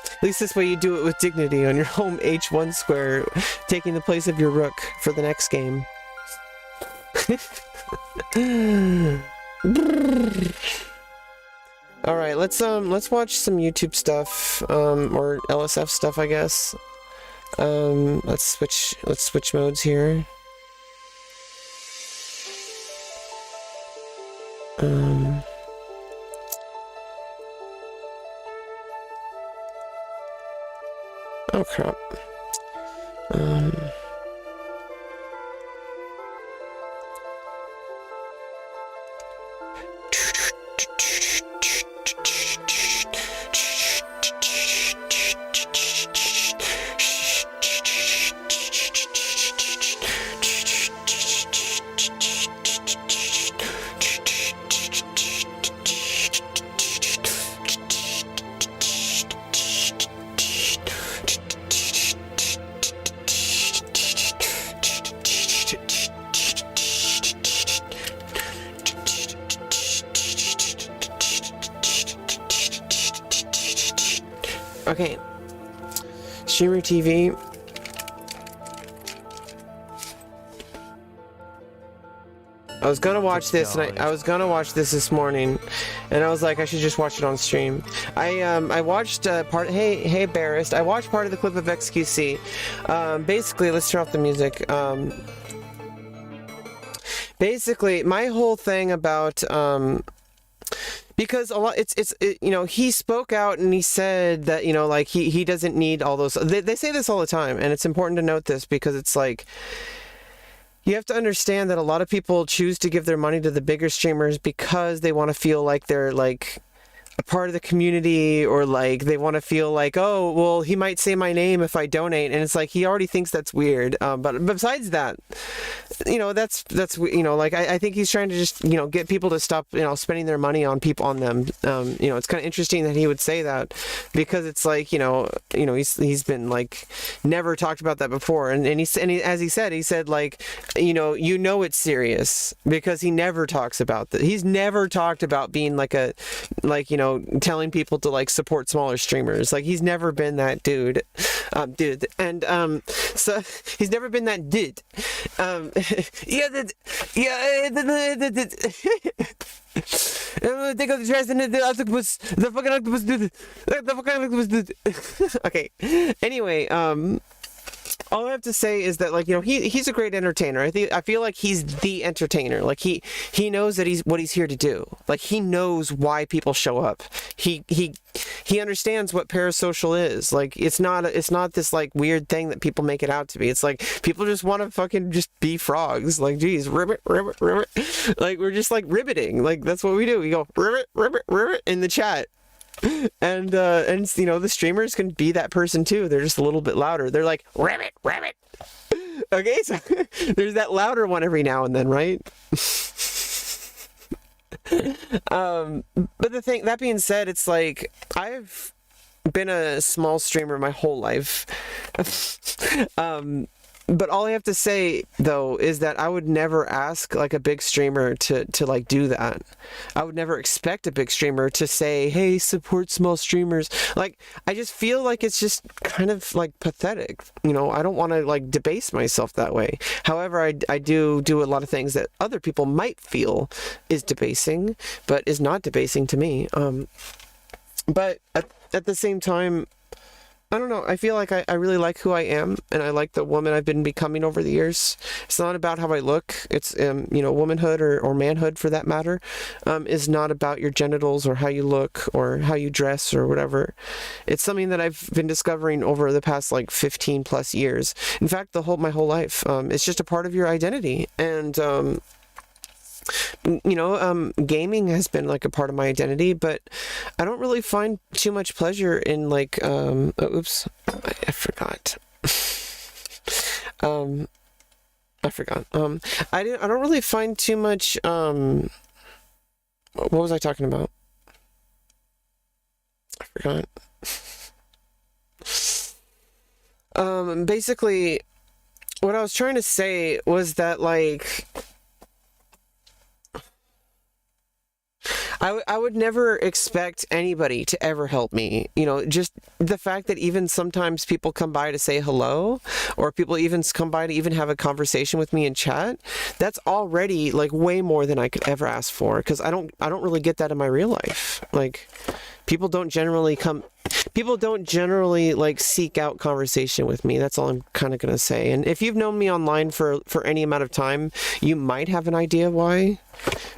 Speaker 1: At least this way you do it with dignity on your home h1 square, taking the place of your rook for the next game. Alright, let's watch some YouTube stuff, or LSF stuff, I guess. Let's switch modes here. Oh crap. Okay. Streamer TV. I was gonna watch this, and I was gonna watch this morning, and I was like, I should just watch it on stream. I watched part. Hey Barrist, I watched part of the clip of XQC. Basically, let's turn off the music. Basically, my whole thing about because a lot you know, he spoke out and he said that, you know, like he doesn't need all those. They say this all the time, and it's important to note this because it's like, you have to understand that a lot of people choose to give their money to the bigger streamers because they want to feel like they're like a part of the community, or like they want to feel like, oh, well, he might say my name if I donate, and it's like he already thinks that's weird. But besides that, you know, that's you know, like I think he's trying to just, you know, get people to stop, you know, spending their money on people, on them. You know, it's kind of interesting that he would say that, because it's like, you know, he's been like never talked about that before, and as he said like, you know it's serious, because he never talks about that. He's never talked about being like a, like, you know, telling people to like support smaller streamers. Like, he's never been that dude, and so he's never been that dude. Take out the trash and the octopus, the fucking octopus dude, the fucking octopus dude. Okay. Anyway, all I have to say is that, like, you know, he's a great entertainer. I feel like he's the entertainer. Like, he knows that what he's here to do. Like, he knows why people show up. He understands what parasocial is. Like, it's not this like weird thing that people make it out to be. It's like people just want to fucking just be frogs. Like, geez, ribbit, ribbit, ribbit. Like, we're just like ribbiting. Like, that's what we do. We go ribbit, ribbit, ribbit in the chat. And you know, the streamers can be that person too. They're just a little bit louder. They're like rabbit, rabbit. Okay, so there's that louder one every now and then, right? But that being said, it's like, I've been a small streamer my whole life. But all I have to say, though, is that I would never ask like a big streamer to like do that. I would never expect a big streamer to say, hey, support small streamers. Like, I just feel like it's just kind of like pathetic. You know, I don't want to like debase myself that way. However, I do a lot of things that other people might feel is debasing, but is not debasing to me. But at the same time, I don't know. I feel like I really like who I am, and I like the woman I've been becoming over the years. It's not about how I look. It's, you know, womanhood or manhood for that matter, is not about your genitals or how you look or how you dress or whatever. It's something that I've been discovering over the past like 15 plus years. In fact, my whole life. It's just a part of your identity, and you know, gaming has been like a part of my identity, but I don't really find too much pleasure in like, oops, I forgot. I forgot. I don't really find too much, what was I talking about? I forgot. Basically, what I was trying to say was that, like, I would never expect anybody to ever help me. You know, just the fact that even sometimes people come by to say hello, or people even come by to even have a conversation with me in chat, that's already like way more than I could ever ask for, because I don't really get that in my real life. Like, people don't generally like seek out conversation with me. That's all I'm kind of going to say. And if you've known me online for any amount of time, you might have an idea why,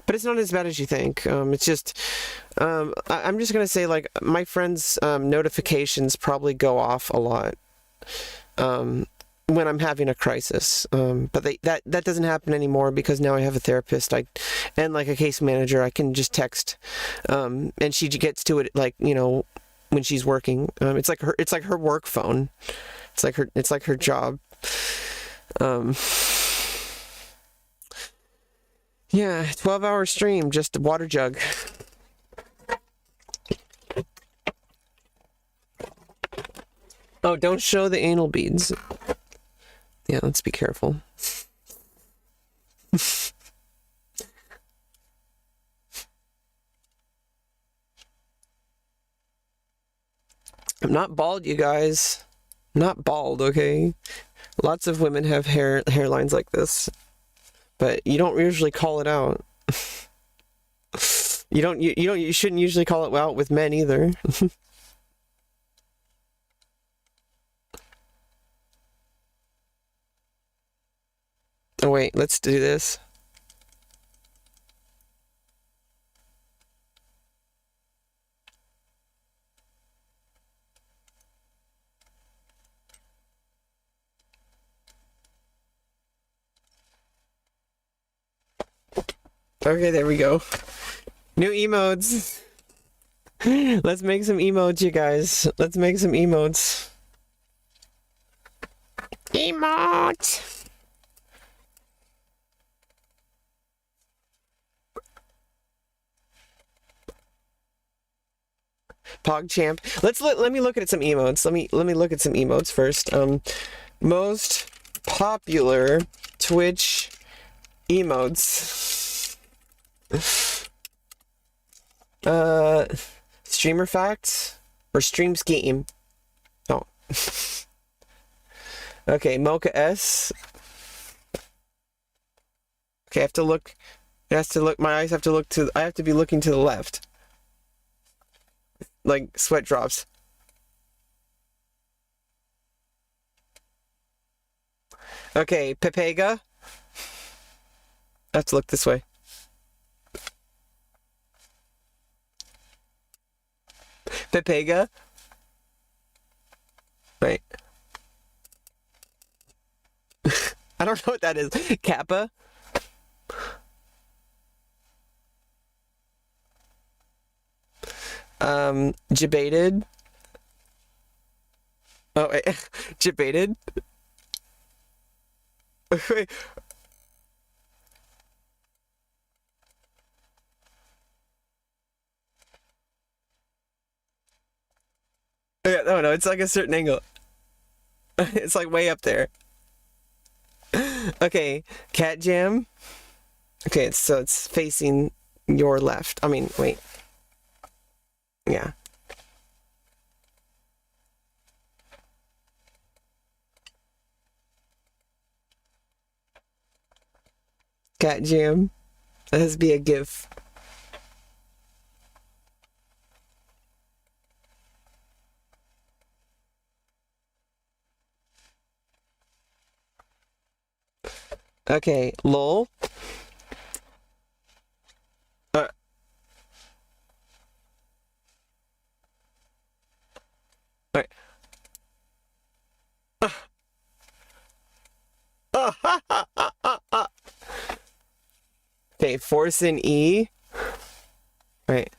Speaker 1: but it's not as bad as you think. It's just, I'm just going to say, like, my friends' notifications probably go off a lot when I'm having a crisis. But that doesn't happen anymore, because now I have a therapist and like a case manager. I can just text, and she gets to it, like, you know, when she's working. It's like her work phone. It's like her job. Yeah, 12-hour stream, just a water jug. Oh, don't show the anal beads. Yeah, let's be careful. I'm not bald, you guys. I'm not bald, okay? Lots of women have hairlines like this, but you don't usually call it out. You shouldn't usually call it out with men either. Oh wait, let's do this. Okay, there we go. New emotes. Let's make some emotes, you guys. Let's make some emotes. Emote. PogChamp. Let me look at some emotes. Let me look at some emotes first. Most popular Twitch emotes. Streamer facts or stream scheme. Oh. Okay, Mocha S. Okay, I have to look. It has to look. My eyes have to look to. I have to be looking to the left. Like sweat drops. Okay, Pepega. I have to look this way. Pepega. Wait. I don't know what that is. Kappa. Debated. Oh wait. Debated. Wait. Yeah, no, it's like a certain angle. It's like way up there. Okay, Cat Jam. Okay, so it's facing your left. I mean, wait. Yeah. Cat Jam. That has to be a GIF. Okay, lol. Alright. Okay, force in E. Right.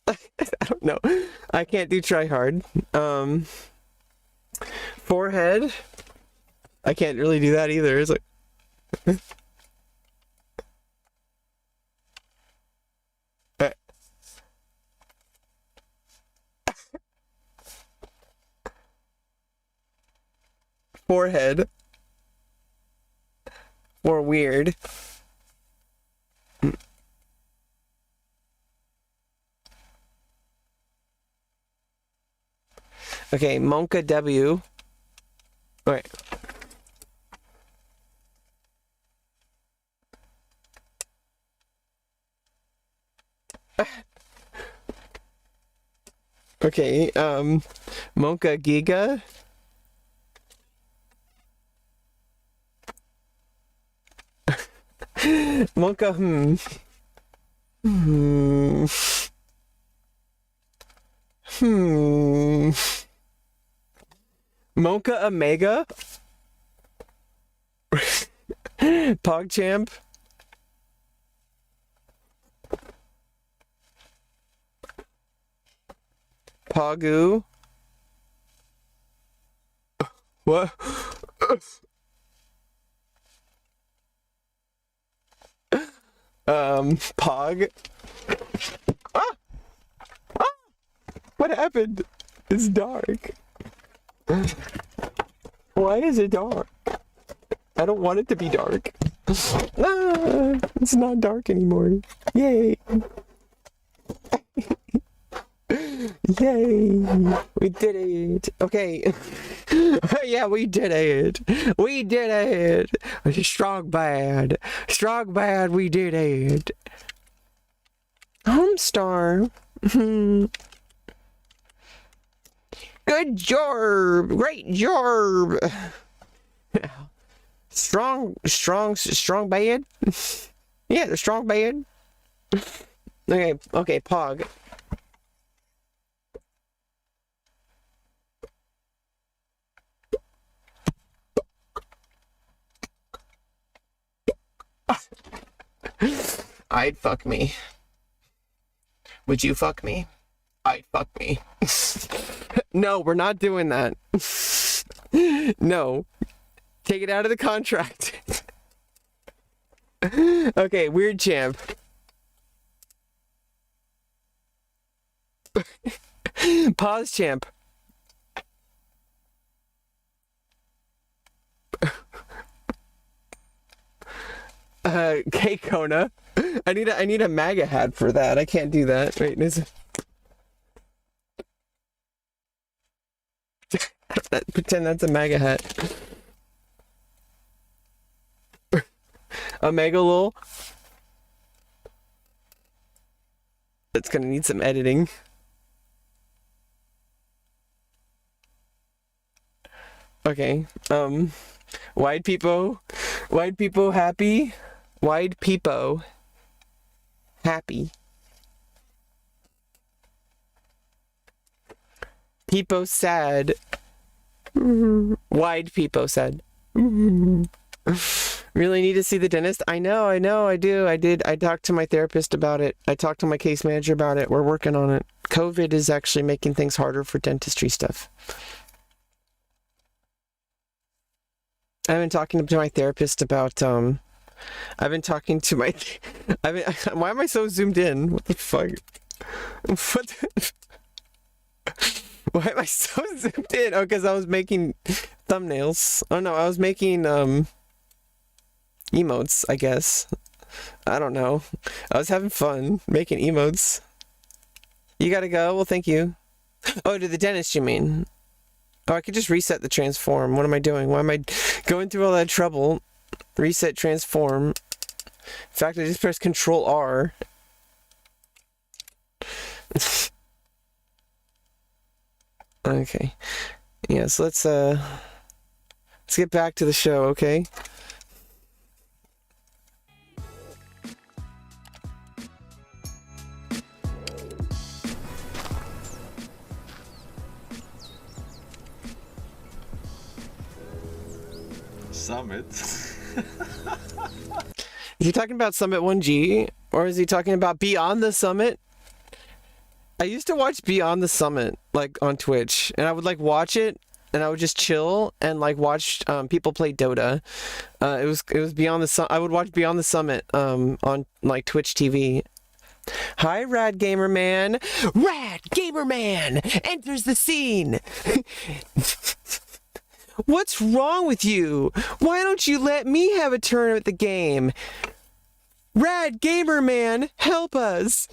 Speaker 1: I don't know. I can't do try hard. Forehead. I can't really do that either. It's like forehead. Or weird. Okay, Monka W. Alright. Okay, Monka Giga. Monka, Monka Omega. PogChamp. Pogu. What? Pog. Ah! Ah! What happened? It's dark. Why is it dark? I don't want it to be dark. Ah, it's not dark anymore. Yay. Yay! We did it. Okay. Yeah, we did it. We did it. Strong bad. Strong bad. We did it. Homestar. Good job. Great job. Strong bad. Yeah, the strong bad. Okay, Pog. I'd fuck me. Would you fuck me? I'd fuck me. No, we're not doing that. No. Take it out of the contract. Okay, weird champ. Pause champ. Okay, Kona. I need a MAGA hat for that. I can't do that. Wait, is it... Pretend that's a MAGA hat. A mega lol. That's gonna need some editing. Okay. Wide peepo happy. Wide peepo happy. Peepo sad. Wide peepo sad. Really need to see the dentist? I know, I do. I talked to my therapist about it. I talked to my case manager about it. We're working on it. COVID is actually making things harder for dentistry stuff. I've been talking to my therapist about, I've been talking to my, why am I so zoomed in? What the fuck? What the, why am I so zoomed in? Oh, because I was making thumbnails. Oh no, I was making, emotes, I guess. I don't know. I was having fun making emotes. You gotta go? Well, thank you. Oh, to the dentist, you mean? Oh, I could just reset the transform. What am I doing? Why am I going through all that trouble? Reset transform. In fact, I just pressed Control R. Okay. Yeah, so let's get back to the show, okay?
Speaker 3: Summit.
Speaker 1: Is he talking about Summit 1G? Or is he talking about Beyond the Summit? I used to watch Beyond the Summit, like, on Twitch. And I would, like, watch it, and I would just chill and, like, watch people play Dota. It was Beyond the Summit. I would watch Beyond the Summit on, like, Twitch TV. Hi, Rad Gamer Man. Rad Gamer Man enters the scene. What's wrong with you? Why don't you let me have a turn at the game? Rad Gamer Man, help us.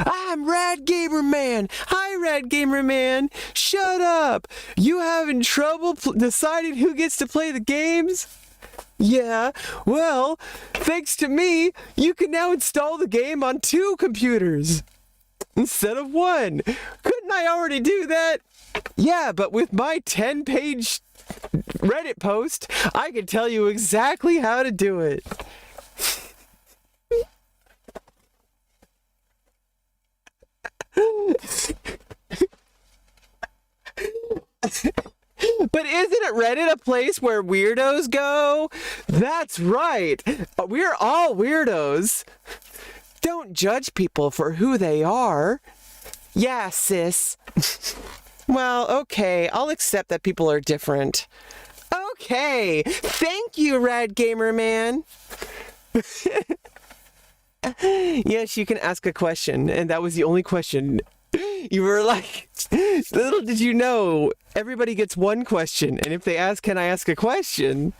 Speaker 1: I'm Rad Gamer Man. Hi, Rad Gamer Man. Shut up. You having trouble deciding who gets to play the games? Yeah, well, thanks to me, you can now install the game on 2 computers instead of 1. Couldn't I already do that? Yeah, but with my 10-page Reddit post, I can tell you exactly how to do it. But isn't Reddit a place where weirdos go? That's right. We're all weirdos. Don't judge people for who they are. Yeah, sis. Well, okay, I'll accept that people are different. Okay, thank you, Rad Gamer Man. Yes, you can ask a question, and that was the only question. You were like, little did you know, everybody gets 1 question, and if they ask, can I ask a question?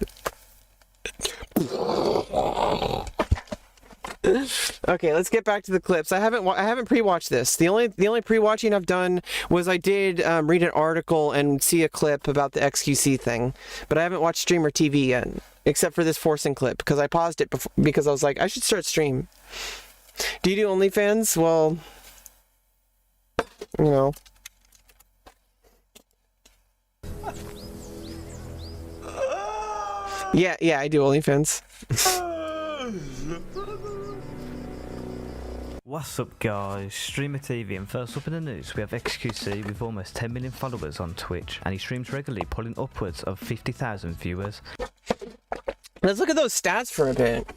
Speaker 1: Okay, let's get back to the clips. I haven't pre-watched this. The only pre-watching I've done was I did read an article and see a clip about the XQC thing, but I haven't watched stream or TV yet, except for this forcing clip because I paused it before, because I was like, I should start stream. Do you do OnlyFans? Well, you know. Yeah, I do OnlyFans.
Speaker 3: What's up guys, Streamer TV, and first up in the news we have XQC with almost 10 million followers on Twitch, and he streams regularly, pulling upwards of 50,000 viewers.
Speaker 1: Let's look at those stats for a bit.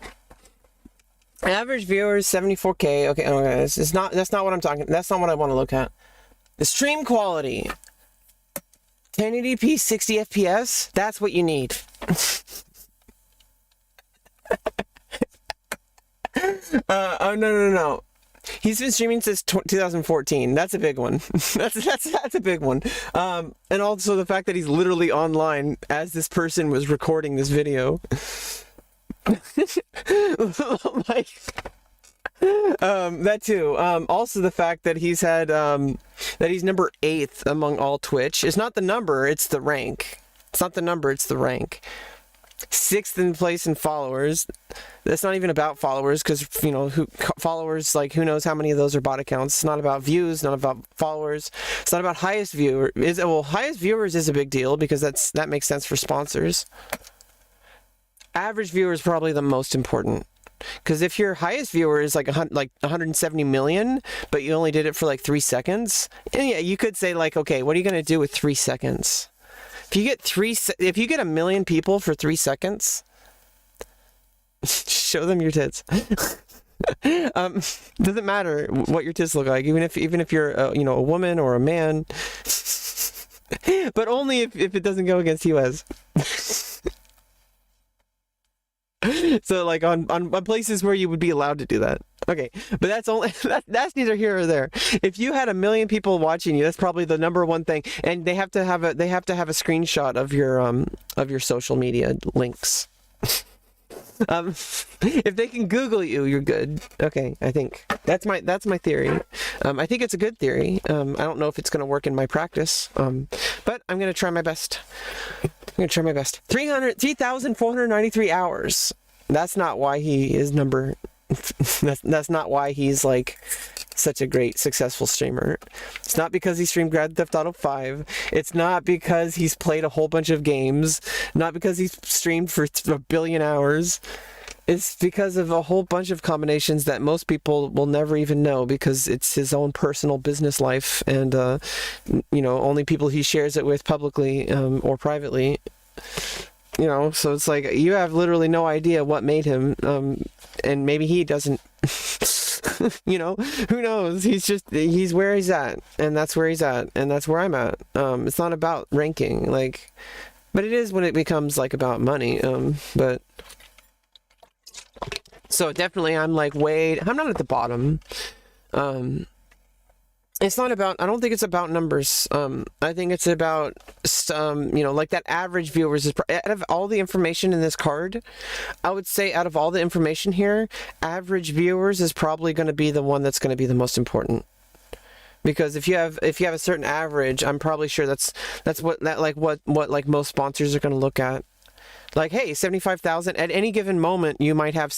Speaker 1: Average viewers 74k. Okay, that's not what I'm talking. That's not what I want to look at. The stream quality 1080p 60 FPS. That's what you need. Oh no. He's been streaming since 2014. That's a big one. that's a big one. And also the fact that he's literally online as this person was recording this video. Like, that too. Also the fact that he's had that he's number 8th among all Twitch. It's not the number, it's the rank. It's not the number, it's the rank. 6th in place in followers. That's not even about followers, because you know, followers, like, who knows how many of those are bot accounts. It's not about views, not about followers. It's not about highest viewer. Highest viewers is a big deal because that makes sense for sponsors. Average viewer is probably the most important, because if your highest viewer is like 170 million, but you only did it for like 3 seconds, and yeah, you could say like, okay, what are you gonna do with 3 seconds? If you get 1 million people for 3 seconds, show them your tits. Doesn't matter what your tits look like, even if you're a woman or a man, but only if it doesn't go against US. So like on places where you would be allowed to do that. Okay, but that's neither here or there. If you had 1 million people watching you, that's probably the number one thing, and they have to have a screenshot of your social media links. If they can Google you, you're good. Okay, I think that's my theory. I think it's a good theory. I don't know if it's gonna work in my practice, but I'm gonna try my best. 3,493 hours. That's not why he is number. That's not why he's like such a great successful streamer. It's not because he streamed Grand Theft Auto 5. It's not because he's played a whole bunch of games. Not because he's streamed for 1 billion hours. It's because of a whole bunch of combinations that most people will never even know, because it's his own personal business life, and only people he shares it with publicly or privately. So it's like you have literally no idea what made him, and maybe he doesn't. Who knows? He's where he's at, and that's where he's at, and that's where I'm at. It's not about ranking, but it is when it becomes like about money. But so definitely I'm like I'm not at the bottom. It's not about, I don't think it's about numbers. I think it's about, like that average viewers is, out of all the information in this card, I would say out of all the information here, average viewers is probably going to be the one that's going to be the most important. Because if you have a certain average, I'm probably sure that's what most sponsors are going to look at. Like, hey, 75,000 at any given moment, you might have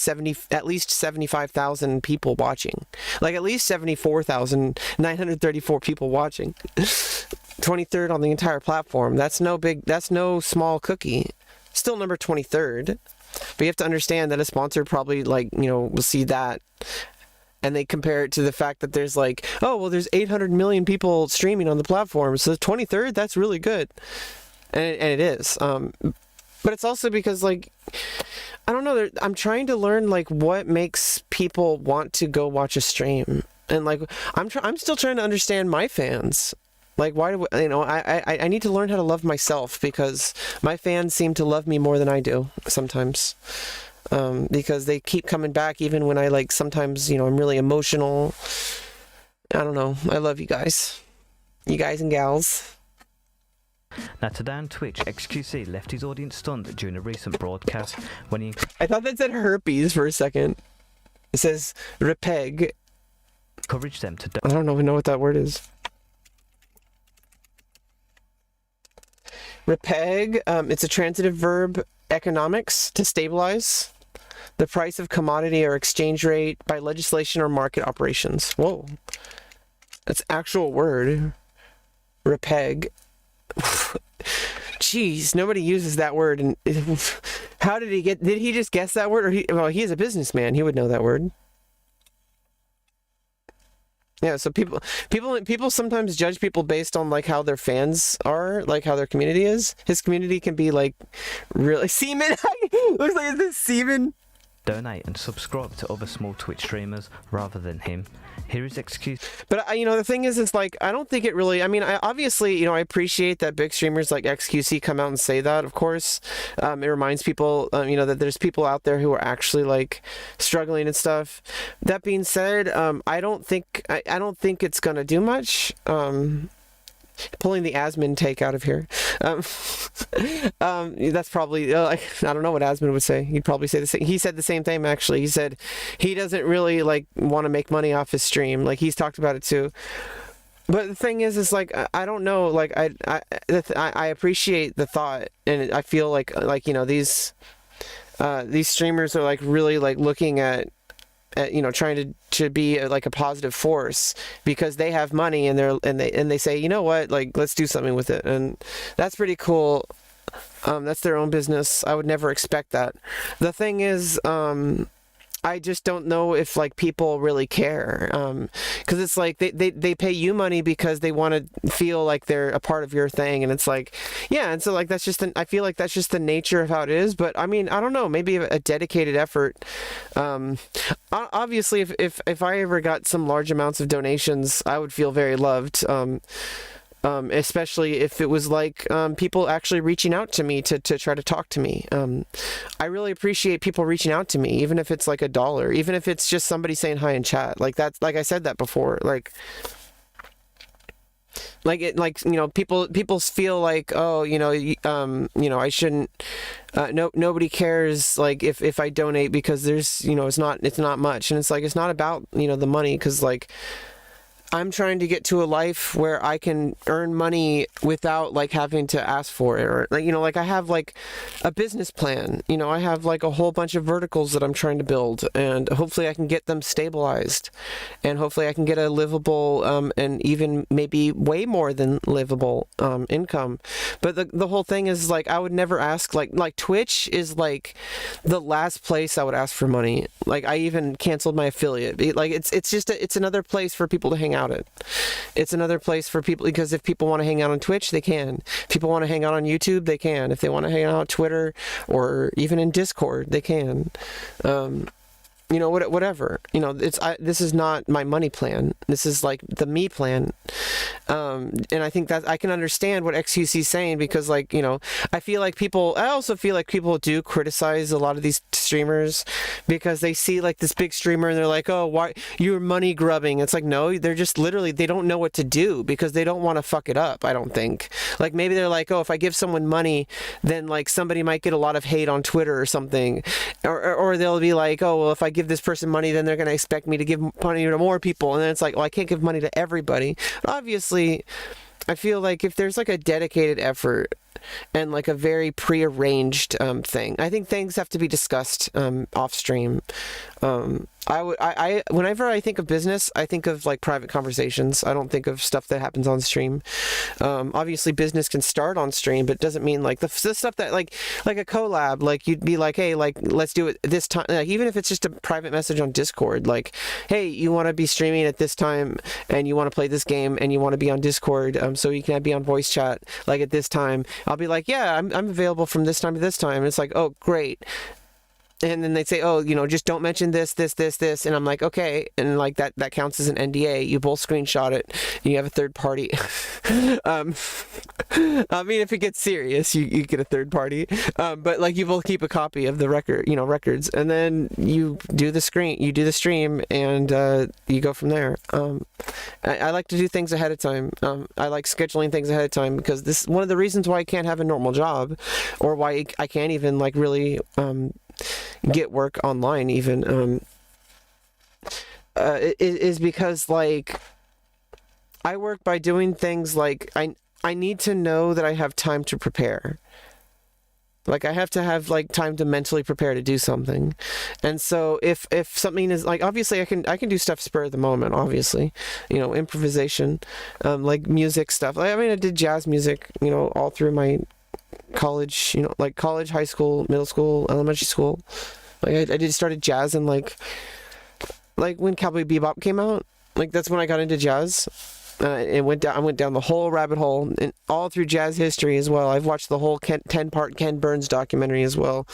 Speaker 1: at least 75,000 people watching. Like at least 74,934 people watching. 23rd on the entire platform. That's no small cookie. Still number 23rd. But you have to understand that a sponsor probably will see that, and they compare it to the fact that there's there's 800 million people streaming on the platform. So the 23rd, that's really good. And it is. But it's also because, I don't know, I'm trying to learn, what makes people want to go watch a stream. And, I'm still trying to understand my fans. Why do I need to learn how to love myself, because my fans seem to love me more than I do sometimes. Because they keep coming back even when I, sometimes, I'm really emotional. I don't know. I love you guys. You guys and gals.
Speaker 3: Now today on Twitch, XQC left his audience stunned during a recent broadcast when he...
Speaker 1: I thought that said herpes for a second. It says repeg.
Speaker 3: Encourage them to
Speaker 1: I don't even know what that word is. Repeg, it's a transitive verb, economics, to stabilize the price of commodity or exchange rate by legislation or market operations. Whoa. That's actual word. Repeg. Jeez, nobody uses that word. And how did he just guess that word? Or well, he is a businessman. He would know that word. Yeah, so people sometimes judge people based on like how their fans are, like how their community is. His community can be like really semen. Looks like it's semen.
Speaker 3: donate and subscribe to other small Twitch streamers rather than him. Here is excuse.
Speaker 1: But the thing is, it's like I don't think it really. I mean, I obviously, I appreciate that big streamers like XQC come out and say that. Of course, it reminds people, that there's people out there who are actually like struggling and stuff. That being said, I don't think it's gonna do much. Pulling the Asmund take out of here. That's probably I don't know what Asmund would say. He'd probably say the same. He said the same thing actually. He said he doesn't really like want to make money off his stream. Like he's talked about it too. But the thing is like I don't know. Like I appreciate the thought, and I feel like these streamers are like really like looking at trying to be like a positive force because they have money and they say, you know what, like let's do something with it, and that's pretty cool. That's their own business. I would never expect that. The thing is, I just don't know if like people really care, because it's like they pay you money because they want to feel like they're a part of your thing, and it's like, yeah, and so like that's just I feel like that's just the nature of how it is. But I mean, I don't know, maybe a dedicated effort. Obviously, if I ever got some large amounts of donations, I would feel very loved. Especially if it was like people actually reaching out to me to try to talk to me. I really appreciate people reaching out to me, even if it's like $1, even if it's just somebody saying hi in chat. Like that's like I said that before. People feel like, oh, I shouldn't. Nobody cares like if I donate because there's it's not much, and it's like it's not about the money, because like I'm trying to get to a life where I can earn money without like having to ask for it, or like I have like a business plan. I have like a whole bunch of verticals that I'm trying to build, and hopefully I can get them stabilized, and hopefully I can get a livable and even maybe way more than livable income. But the whole thing is like I would never ask like Twitch is like the last place I would ask for money. Like I even canceled my affiliate. Like it's another place for people to hang out at. It's another place for people, because if people want to hang out on Twitch, they can. If people want to hang out on YouTube, they can. If they want to hang out on Twitter or even in Discord, they can. Whatever. This is not my money plan. This is like the me plan. And I think that I can understand what XQC is saying, because I also feel like people do criticize a lot of these streamers because they see like this big streamer and they're like, oh, why you're money grubbing. It's like, no, they're just literally, they don't know what to do because they don't want to fuck it up. I don't think. Like maybe they're like, oh, if I give someone money, then like somebody might get a lot of hate on Twitter or something, or they'll be like, oh, well, if I give this person money, then they're going to expect me to give money to more people, and then it's like, well, I can't give money to everybody. But obviously I feel like if there's like a dedicated effort and like a very prearranged thing, I think things have to be discussed off stream. Whenever I think of business, I think of like private conversations. I don't think of stuff that happens on stream. Obviously business can start on stream, but it doesn't mean like the stuff that like a collab, like you'd be like, hey, like let's do it this time. Like even if it's just a private message on Discord, like, hey, you want to be streaming at this time and you want to play this game and you want to be on Discord, so you can be on voice chat like at this time. I'll be like, yeah, I'm available from this time to this time. And it's like, oh, great. And then they say, oh, just don't mention this. And I'm like, okay. And like that counts as an NDA. You both screenshot it and you have a third party. I mean, if it gets serious, you get a third party. But like you both keep a copy of the records, and then you do the stream and you go from there. I like to do things ahead of time. I like scheduling things ahead of time, because this is one of the reasons why I can't have a normal job, or why I can't even like really get work online even. is because like I work by doing things like I need to know that I have time to prepare. Like I have to have like time to mentally prepare to do something. And so if something is like, obviously I can do stuff spur of the moment, obviously, you know, improvisation, like music stuff. I mean, I did jazz music, you know, all through my college, you know, like college, high school, middle school, elementary school. Like I started jazz and like when Cowboy Bebop came out, like that's when I got into jazz. I went down the whole rabbit hole, and all through jazz history as well. I've watched the whole 10-part Ken Burns documentary as well.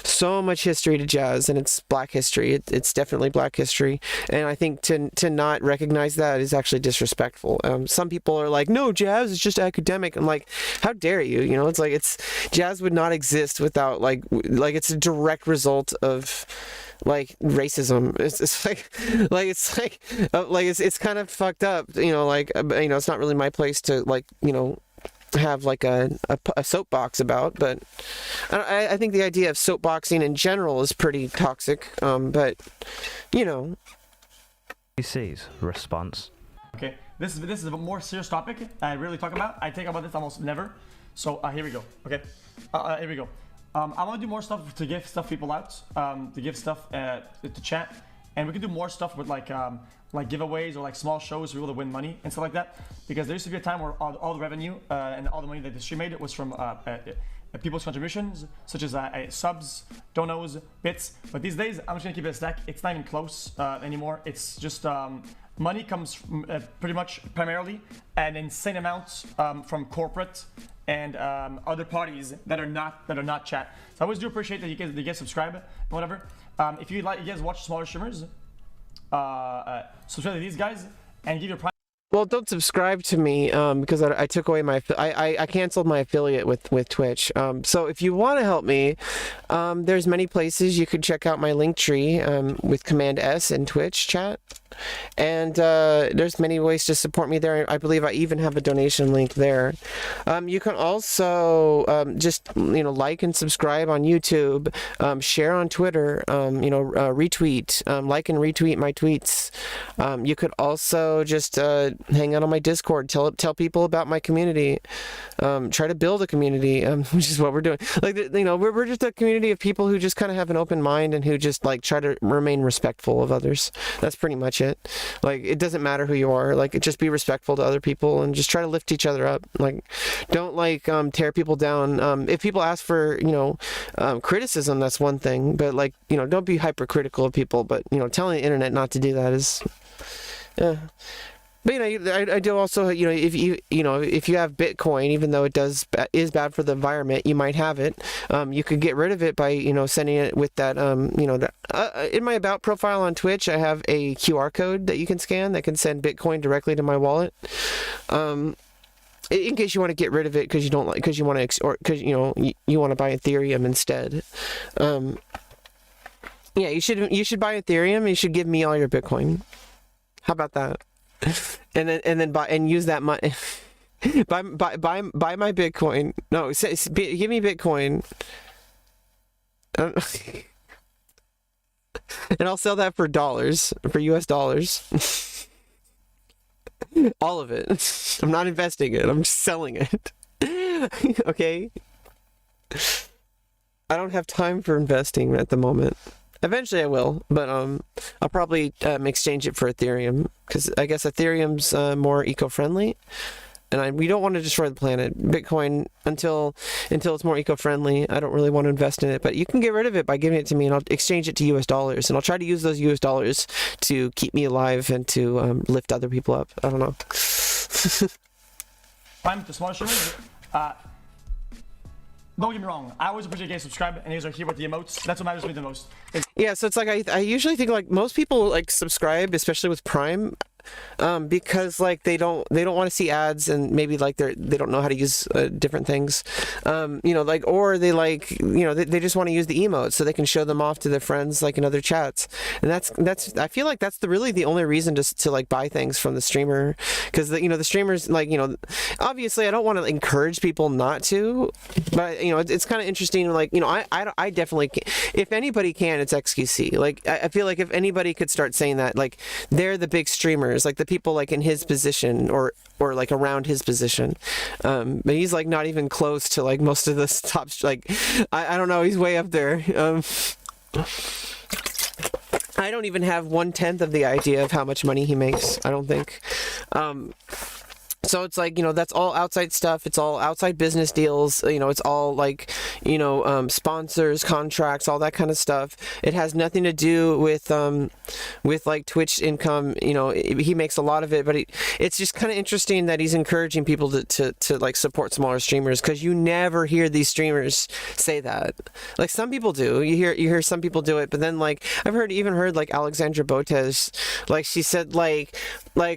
Speaker 1: So much history to jazz, and it's black history. It's definitely black history, and I think to not recognize that is actually disrespectful. Some people are like, no, jazz is just academic. I'm like, how dare you? You know, it's like jazz would not exist without like it's a direct result of like racism. It's kind of fucked up, you know, like, you know, it's not really my place to like, you know, have like a soapbox about, but I think the idea of soapboxing in general is pretty toxic, but you know.
Speaker 4: CC's response.
Speaker 5: Okay, this is a more serious topic I really talk about. I think about this almost never. So here we go. Okay, here we go. I want to do more stuff to give stuff people out, to give stuff to chat, and we can do more stuff with like giveaways or like small shows for people to win money and stuff like that. Because there used to be a time where all the revenue and all the money that the stream made was from people's contributions, such as subs, donos, bits. But these days, I'm just gonna keep it a stack. It's not even close anymore. It's just money comes from, pretty much primarily an insane amount from corporate and other parties that are not chat. So I always do appreciate that you guys subscribe and whatever. If you guys watch smaller streamers, subscribe to these guys and give your prime.
Speaker 1: Well, don't subscribe to me because I took away my I canceled my affiliate with Twitch. So if you want to help me, there's many places you could check out my link tree with Command S in Twitch chat, and there's many ways to support me there. I believe I even have a donation link there. You can also just like and subscribe on YouTube, share on Twitter, retweet, like and retweet my tweets. You could also just hang out on my Discord, tell people about my community, try to build a community, which is what we're doing. Like, we're just a community of people who just kind of have an open mind and who just like try to remain respectful of others. That's pretty much it. Like, it doesn't matter who you are. Like, just be respectful to other people and just try to lift each other up. Like, don't tear people down. If people ask for criticism, that's one thing, but like, don't be hypercritical of people. But telling the internet not to do that is. But I do also, if you have Bitcoin, even though it is bad for the environment, you might have it. You could get rid of it by sending it with that in my about profile on Twitch, I have a QR code that you can scan that can send Bitcoin directly to my wallet. In case you want to get rid of it because you don't like, because you want to, or because you want to buy Ethereum instead. Yeah, you should buy Ethereum. You should give me all your Bitcoin. How about that? And then buy and use that money. buy my Bitcoin. No, give me Bitcoin. And I'll sell that for US dollars. All of it. I'm not investing it. I'm just selling it. Okay. I don't have time for investing at the moment. Eventually I will, but I'll probably exchange it for Ethereum because I guess Ethereum's more eco-friendly, and we don't want to destroy the planet. Bitcoin until it's more eco-friendly, I don't really want to invest in it. But you can get rid of it by giving it to me, and I'll exchange it to US dollars, and I'll try to use those US dollars to keep me alive and to lift other people up. I don't know.
Speaker 5: Prime to small streamers. Don't get me wrong, I always appreciate you guys subscribe and you guys are here with the emotes. That's what matters to me the most.
Speaker 1: Yeah, so it's like I usually think like most people like subscribe, especially with Prime. because like they don't want to see ads, and maybe like they don't know how to use different things, like, or they like, they just want to use the emotes so they can show them off to their friends like in other chats. And that's I feel like that's really the only reason to like buy things from the streamer, because the streamers, like, obviously I don't want to encourage people not to, but it's kind of interesting. Like, I definitely can. If anybody can, it's XQC. Like, I feel like if anybody could start saying that, like, they're the big streamers, like the people like in his position or like around his position. But he's like not even close to like most of the top. Like, I don't know. He's way up there. I don't even have 1/10 of the idea of how much money he makes, I don't think. So it's like, that's all outside stuff. It's all outside business deals. It's all like, sponsors, contracts, all that kind of stuff. It has nothing to do with like Twitch income. He makes a lot of it, but it's just kind of interesting that he's encouraging people to like support smaller streamers, because you never hear these streamers say that. Like, some people do. You hear some people do it, but then like I've even heard like Alexandra Botez, like she said like,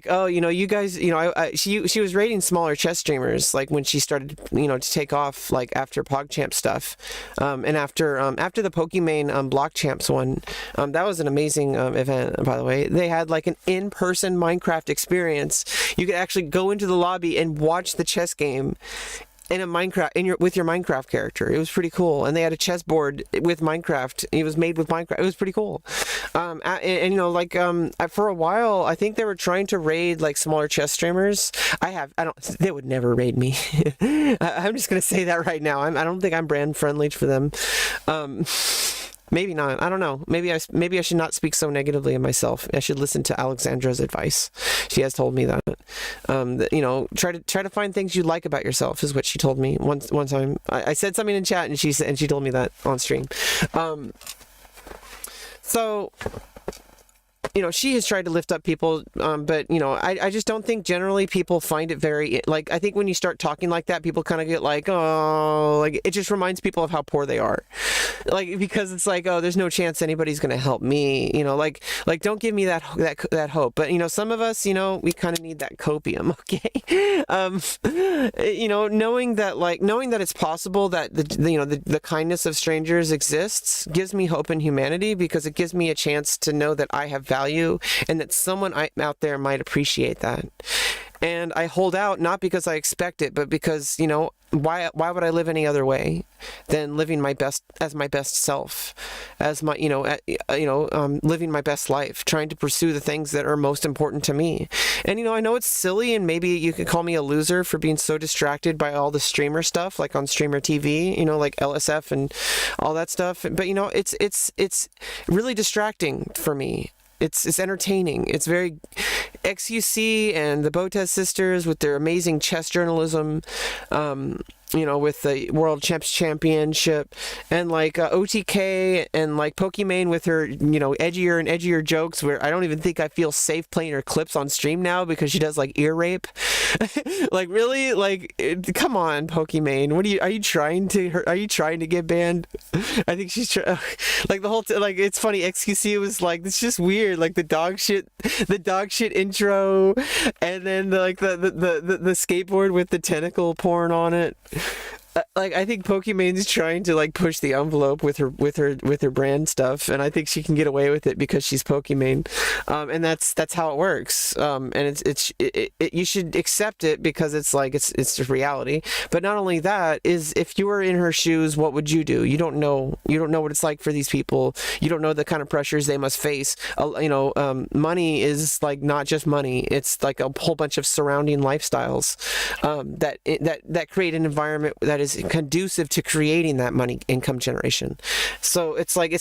Speaker 1: oh, you guys, she was rating smaller chess streamers, like when she started, to take off, like after PogChamp stuff, and after the Pokimane Block Champs one, that was an amazing event, by the way. They had like an in-person Minecraft experience. You could actually go into the lobby and watch the chess game in a Minecraft with your Minecraft character. It was pretty cool, and they had a chessboard with Minecraft. It was made with Minecraft. It was pretty cool. For a while, I think they were trying to raid like smaller chess streamers. They would never raid me. I'm just gonna say that right now. I don't think I'm brand friendly for them. Maybe not. I don't know. Maybe I should not speak so negatively of myself. I should listen to Alexandra's advice. She has told me that. Try to find things you like about yourself is what she told me one time. I said something in chat, and she told me that on stream. So, she has tried to lift up people, but, I just don't think generally people find it very, like, I think when you start talking like that, people kind of get like, oh, like, it just reminds people of how poor they are. Like, because it's like, oh, there's no chance anybody's going to help me, like, don't give me that hope. But, some of us, we kind of need that copium, okay? Knowing that it's possible that the kindness of strangers exists gives me hope in humanity, because it gives me a chance to know that I have value and that someone out there might appreciate that. And I hold out not because I expect it, but because, why would I live any other way than living my best self, as my, living my best life, trying to pursue the things that are most important to me. And, I know it's silly, and maybe you could call me a loser for being so distracted by all the streamer stuff, like on streamer TV, like LSF and all that stuff. But, it's really distracting for me. It's entertaining. It's very XUC and the Botez sisters with their amazing chess journalism, with the World Champs Championship, and like OTK and like Pokimane with her, edgier and edgier jokes, where I don't even think I feel safe playing her clips on stream now because she does like ear rape. Like, really? Like, come on, Pokimane. Are you trying to get banned? I think she's like the whole like, it's funny. XQC was like, it's just weird. Like the dog shit intro, and then the skateboard with the tentacle porn on it. Like, I think Pokimane's trying to like push the envelope with her brand stuff, and I think she can get away with it because she's Pokimane, and that's how it works. And you should accept it because it's like it's just reality. But not only that, is if you were in her shoes, what would you do? You don't know what it's like for these people. You don't know the kind of pressures they must face. Money is like not just money. It's like a whole bunch of surrounding lifestyles that create an environment that is conducive to creating that money income generation. So it's like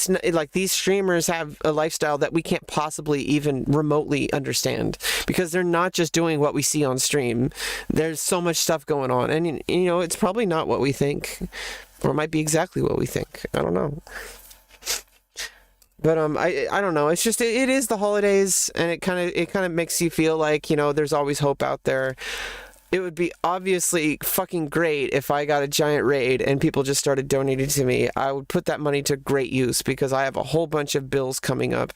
Speaker 1: these streamers have a lifestyle that we can't possibly even remotely understand, because they're not just doing what we see on stream. There's so much stuff going on, and it's probably not what we think, or it might be exactly what we think. I don't know. But I don't know. It's just it is the holidays, and it kind of makes you feel like there's always hope out there. It would be obviously fucking great if I got a giant raid and people just started donating to me. I would put that money to great use, because I have a whole bunch of bills coming up.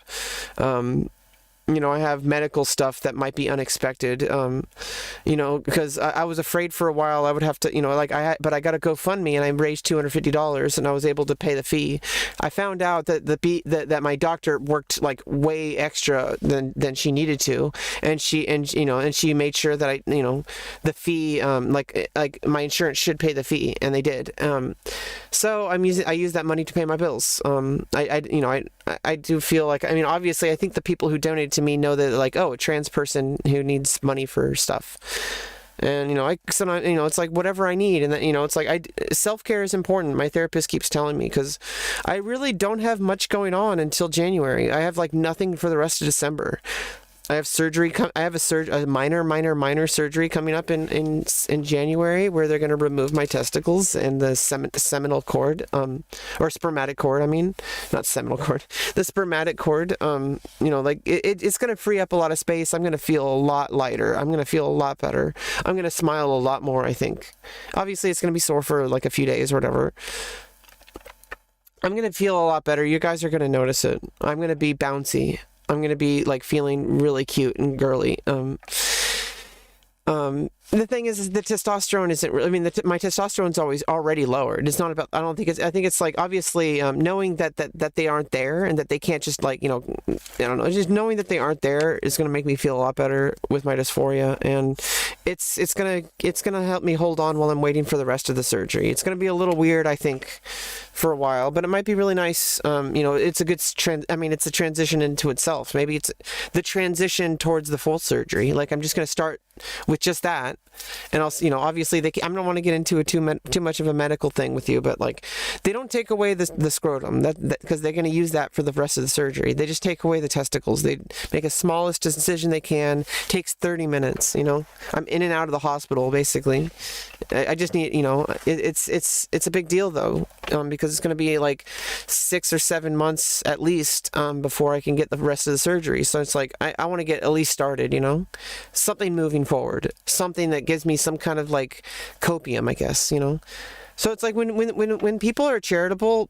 Speaker 1: I have medical stuff that might be unexpected, because I was afraid for a while I would have to, but I got a GoFundMe and I raised $250 and I was able to pay the fee. I found out that that my doctor worked like way extra than she needed to, and she made sure that the fee, like my insurance should pay the fee, and they did. So I use that money to pay my bills. I do feel like, obviously I think the people who donated to me know that, like, oh, a trans person who needs money for stuff. And, sometimes, it's like whatever I need. And that, it's like self-care is important. My therapist keeps telling me, because I really don't have much going on until January. I have like nothing for the rest of December. I have surgery. I have a minor surgery coming up in January, where they're going to remove my testicles and the seminal cord, or spermatic cord. I mean, not seminal cord, the spermatic cord. It's going to free up a lot of space. I'm going to feel a lot lighter. I'm going to feel a lot better. I'm going to smile a lot more, I think. Obviously, it's going to be sore for like a few days or whatever. I'm going to feel a lot better. You guys are going to notice it. I'm going to be bouncy. I'm going to be like feeling really cute and girly. The thing is the testosterone isn't really, my testosterone's already lowered. It's not about, I think it's like, obviously, knowing that they aren't there, and that they can't just like, I don't know, just knowing that they aren't there is going to make me feel a lot better with my dysphoria. And it's going to help me hold on while I'm waiting for the rest of the surgery. It's going to be a little weird, I think, for a while, but it might be really nice. It's a good it's a transition into itself. Maybe it's the transition towards the full surgery. Like, I'm just going to start with just that. And also, obviously I don't want to get into too much of a medical thing with you, but like, they don't take away the scrotum, because they're going to use that for the rest of the surgery. They just take away the testicles. They make a smallest incision they can. Takes 30 minutes. I'm in and out of the hospital basically. I just need, it's a big deal though, because it's going to be like 6 or 7 months at least before I can get the rest of the surgery. So it's like, I want to get at least started, something moving forward, something that gives me some kind of like copium, I guess, So it's like when people are charitable,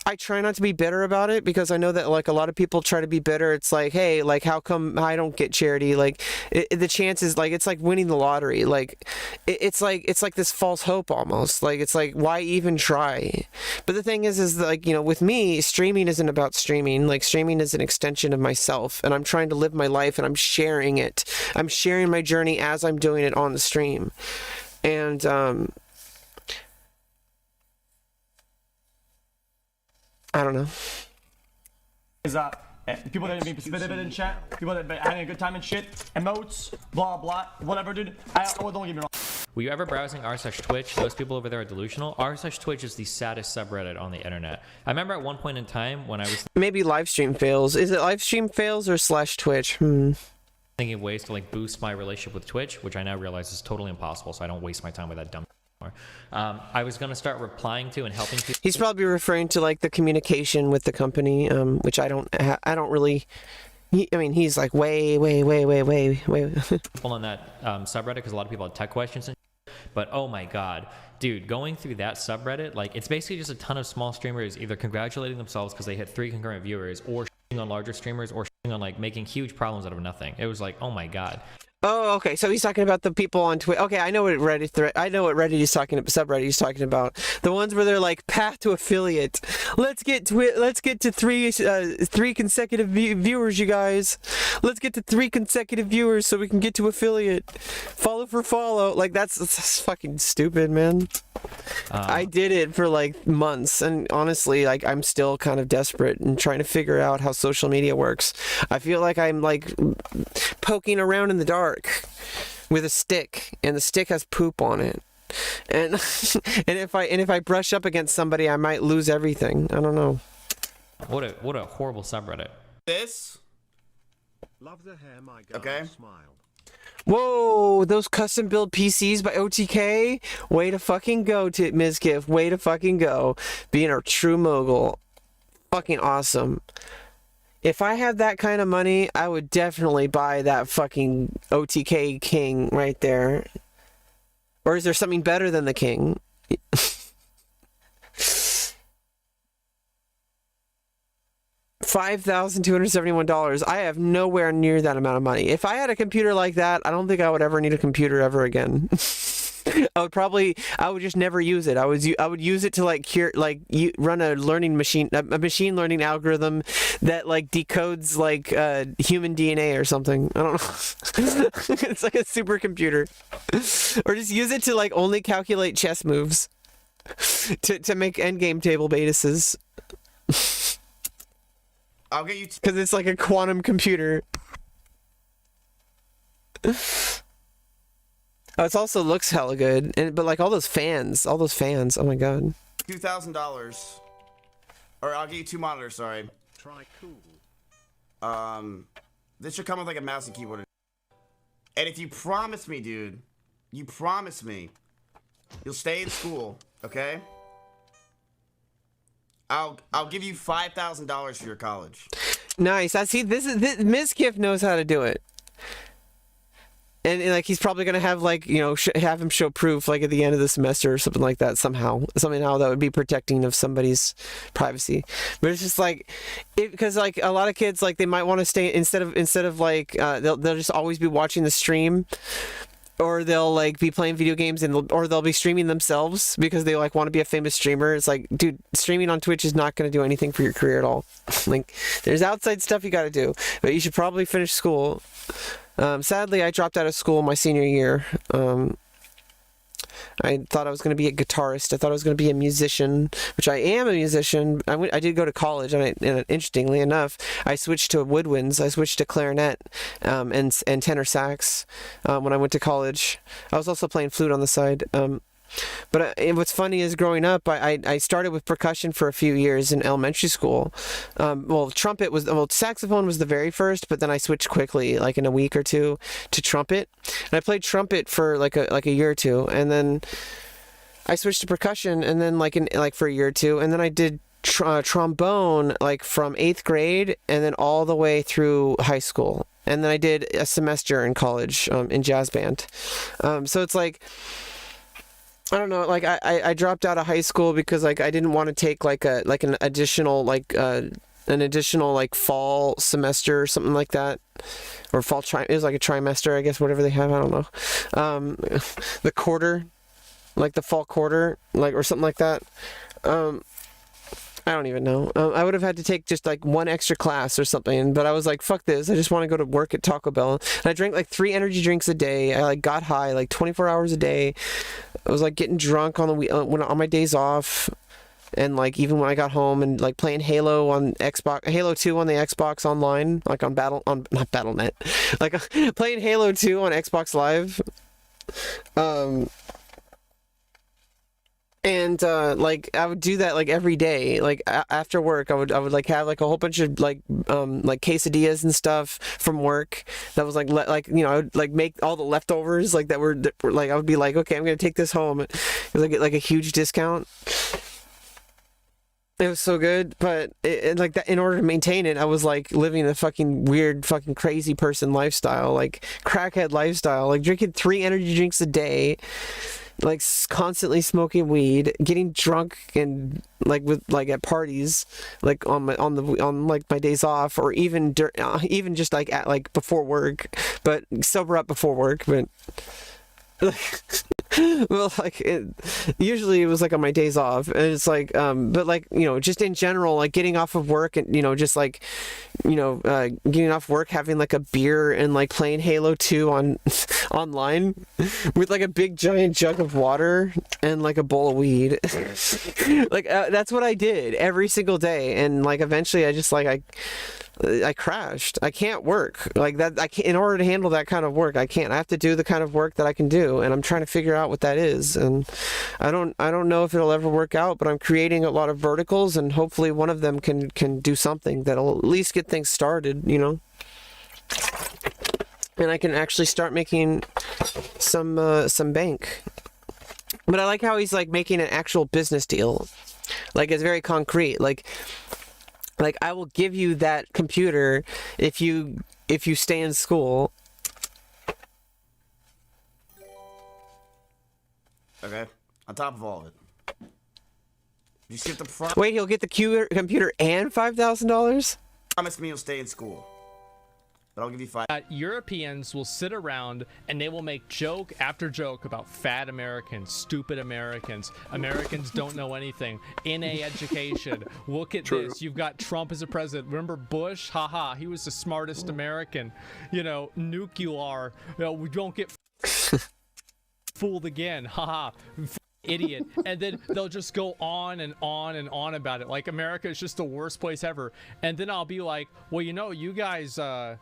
Speaker 1: I try not to be bitter about it, because I know that like a lot of people try to be bitter. It's like, hey, like, how come I don't get charity? Like, the chances, like, it's like winning the lottery. Like, it's like this false hope almost. Like, it's like, why even try? But the thing is like, with me, streaming isn't about streaming. Like, streaming is an extension of myself, and I'm trying to live my life, and I'm sharing it. I'm sharing my journey as I'm doing it on the stream. And I don't know.
Speaker 5: Is people that are being spit in chat, people that are having a good time and shit, emotes, blah blah, whatever, dude. Don't get me wrong.
Speaker 6: Were you ever browsing r/Twitch? Those people over there are delusional. r/Twitch is the saddest subreddit on the internet. I remember at one point in time when I was
Speaker 1: maybe live stream fails. Is it live stream fails or /Twitch?
Speaker 6: thinking of ways to like boost my relationship with Twitch, which I now realize is totally impossible, so I don't waste my time with that dumb. I was gonna start replying to and helping people.
Speaker 1: He's probably referring to like the communication with the company, which I don't really. He's like way
Speaker 6: on that subreddit, because a lot of people had tech questions and but oh my god, dude, going through that subreddit, like, it's basically just a ton of small streamers either congratulating themselves because they hit 3 concurrent viewers, or shitting on larger streamers, or shitting on like making huge problems out of nothing. It was like, oh my god.
Speaker 1: Oh, okay. So he's talking about the people on Twitch. Okay, I know what Reddit is talking about. Subreddit he's talking about. The ones where they're like, path to affiliate. Let's get to three consecutive viewers, you guys. Let's get to 3 consecutive viewers so we can get to affiliate. Follow for follow. Like, that's fucking stupid, man. I did it for like months, and honestly, like, I'm still kind of desperate and trying to figure out how social media works. I feel like I'm like poking around in the dark with a stick, and the stick has poop on it, and and if I brush up against somebody, I might lose everything. I don't know.
Speaker 6: What a horrible subreddit.
Speaker 7: This.
Speaker 2: Love the hair, my girl.
Speaker 7: Okay.
Speaker 2: Smile.
Speaker 1: Whoa, those custom build PCs by OTK. Way to fucking go, Mizkif. Way to fucking go. Being a true mogul. Fucking awesome. If I had that kind of money, I would definitely buy that fucking OTK King right there. Or is there something better than the King? $5,271. I have nowhere near that amount of money. If I had a computer like that, I don't think I would ever need a computer ever again. I would just never use it. I would use it to run a learning machine, a machine learning algorithm that like decodes like human DNA or something. I don't know. It's like a supercomputer. Or just use it to like only calculate chess moves. To make endgame table batuses.
Speaker 7: I'll get you.
Speaker 1: Because it's like a quantum computer. Oh, it also looks hella good, but like all those fans, oh my god.
Speaker 7: $2,000, or I'll get you 2 monitors. Sorry.
Speaker 2: Try cool.
Speaker 7: This should come with like a mouse and keyboard. And if you promise me, dude, you promise me, you'll stay in school, okay? I'll give you $5,000 for your college.
Speaker 1: Nice. I see. This Mizkif knows how to do it. And like he's probably gonna have like have him show proof like at the end of the semester or something like that somehow that would be protecting of somebody's privacy. But it's just like because like a lot of kids like they might want to stay instead of like they'll just always be watching the stream, or they'll like be playing video games or they'll be streaming themselves because they like want to be a famous streamer. It's like, dude, streaming on Twitch is not going to do anything for your career at all. Like there's outside stuff you got to do, but you should probably finish school. Sadly, I dropped out of school my senior year. I thought I was going to be a guitarist. I thought I was going to be a musician, which I am a musician. I did go to college, and interestingly enough, I switched to woodwinds. I switched to clarinet and tenor sax when I went to college. I was also playing flute on the side. But what's funny is growing up, I started with percussion for a few years in elementary school. Saxophone was the very first, but then I switched quickly, like in a week or two, to trumpet. And I played trumpet for like a year or two, and then I switched to percussion, and then for a year or two, and then I did trombone like from 8th grade, and then all the way through high school, and then I did a semester in college in jazz band. So it's like, I don't know, like I dropped out of high school because like I didn't want to take an additional fall semester or something like that, or it was like a trimester, I guess, whatever they have, I don't know. The quarter, like the fall quarter, like, or something like that. I don't even know. I would have had to take just like one extra class or something, but I was like, fuck this. I just want to go to work at Taco Bell. And I drank like 3 energy drinks a day. I like got high like 24 hours a day. I was like getting drunk on my days off. And like even when I got home, and like playing Halo on Xbox, Halo 2 on the Xbox Online, like not Battle.net, like playing Halo 2 on Xbox Live. And like I would do that like every day, like after work. I would like have like a whole bunch of like quesadillas and stuff from work. That was like I would like make all the leftovers like that were like, I would be like, okay, I'm gonna take this home because I get like a huge discount. It was so good, but like that, in order to maintain it, I was like living a fucking weird, fucking crazy person lifestyle, like crackhead lifestyle, like drinking 3 energy drinks a day, like constantly smoking weed, getting drunk, and like with like at parties, like on like my days off, or even just like at like before work, but sober up before work, but. Well, like usually it was like on my days off, and it's like but like just in general, like getting off of work and just like getting off work, having like a beer and like playing Halo 2 online with like a big giant jug of water and like a bowl of weed. Like that's what I did every single day, and like eventually I just like I crashed. I can't work like that. I can't, in order to handle that kind of work, I can't. I have to do the kind of work that I can do, and I'm trying to figure out what that is. And I don't know if it'll ever work out, but I'm creating a lot of verticals, and hopefully one of them can do something that'll at least get things started, and I can actually start making some bank. But I like how he's like making an actual business deal, like it's very concrete, like I will give you that computer if you stay in school.
Speaker 7: Okay. On top of all of it, you skip the
Speaker 1: Wait, he'll get the computer and $5,000?
Speaker 7: promise me you'll stay in school. But I'll give you 5.
Speaker 8: Europeans will sit around and they will make joke after joke about fat Americans, stupid Americans. Americans don't know anything. NA education. Look at this. You've got Trump as a president. Remember Bush? Haha. He was the smartest American. You know, nuclear. You know, we don't get fooled again. Haha. Idiot. And then they'll just go on and on and on about it. Like America is just the worst place ever. And then I'll be like, well, you know, you guys, you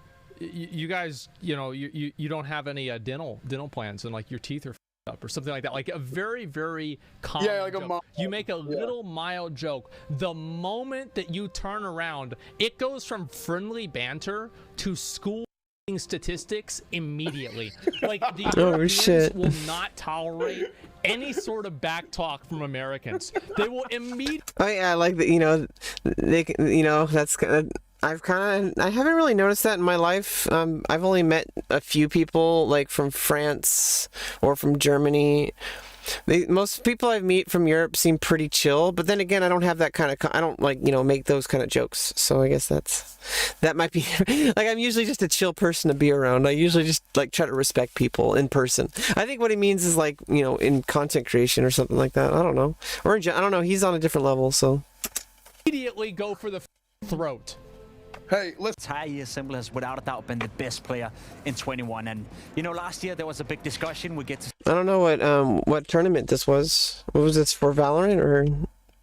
Speaker 8: know, you don't have any dental plans and like your teeth are f***ed up or something like that. Like a very, very common joke. You make a little mild joke. The moment that you turn around, it goes from friendly banter to school statistics immediately. Like the Europeans will not tolerate any sort of back talk from Americans. They will immediately.
Speaker 1: Oh yeah, like you know, they, you know, that's I haven't really noticed that in my life. I've only met a few people like from France or from Germany. Most people I meet from Europe seem pretty chill, but then again, I don't have that kind of, I don't like, you know, make those kind of jokes. So I guess that might be, like, I'm usually just a chill person to be around. I usually just like try to respect people in person. I think what he means is like, you know, in content creation or something like that. I don't know. Or I don't know. He's on a different level, so.
Speaker 8: Immediately go for the throat.
Speaker 9: Hey, let's. Ty Symbol has without a doubt been the best player in 21, and you know, last year there was a big discussion. We get to.
Speaker 1: I don't know what tournament this was. What was this for, Valorant, or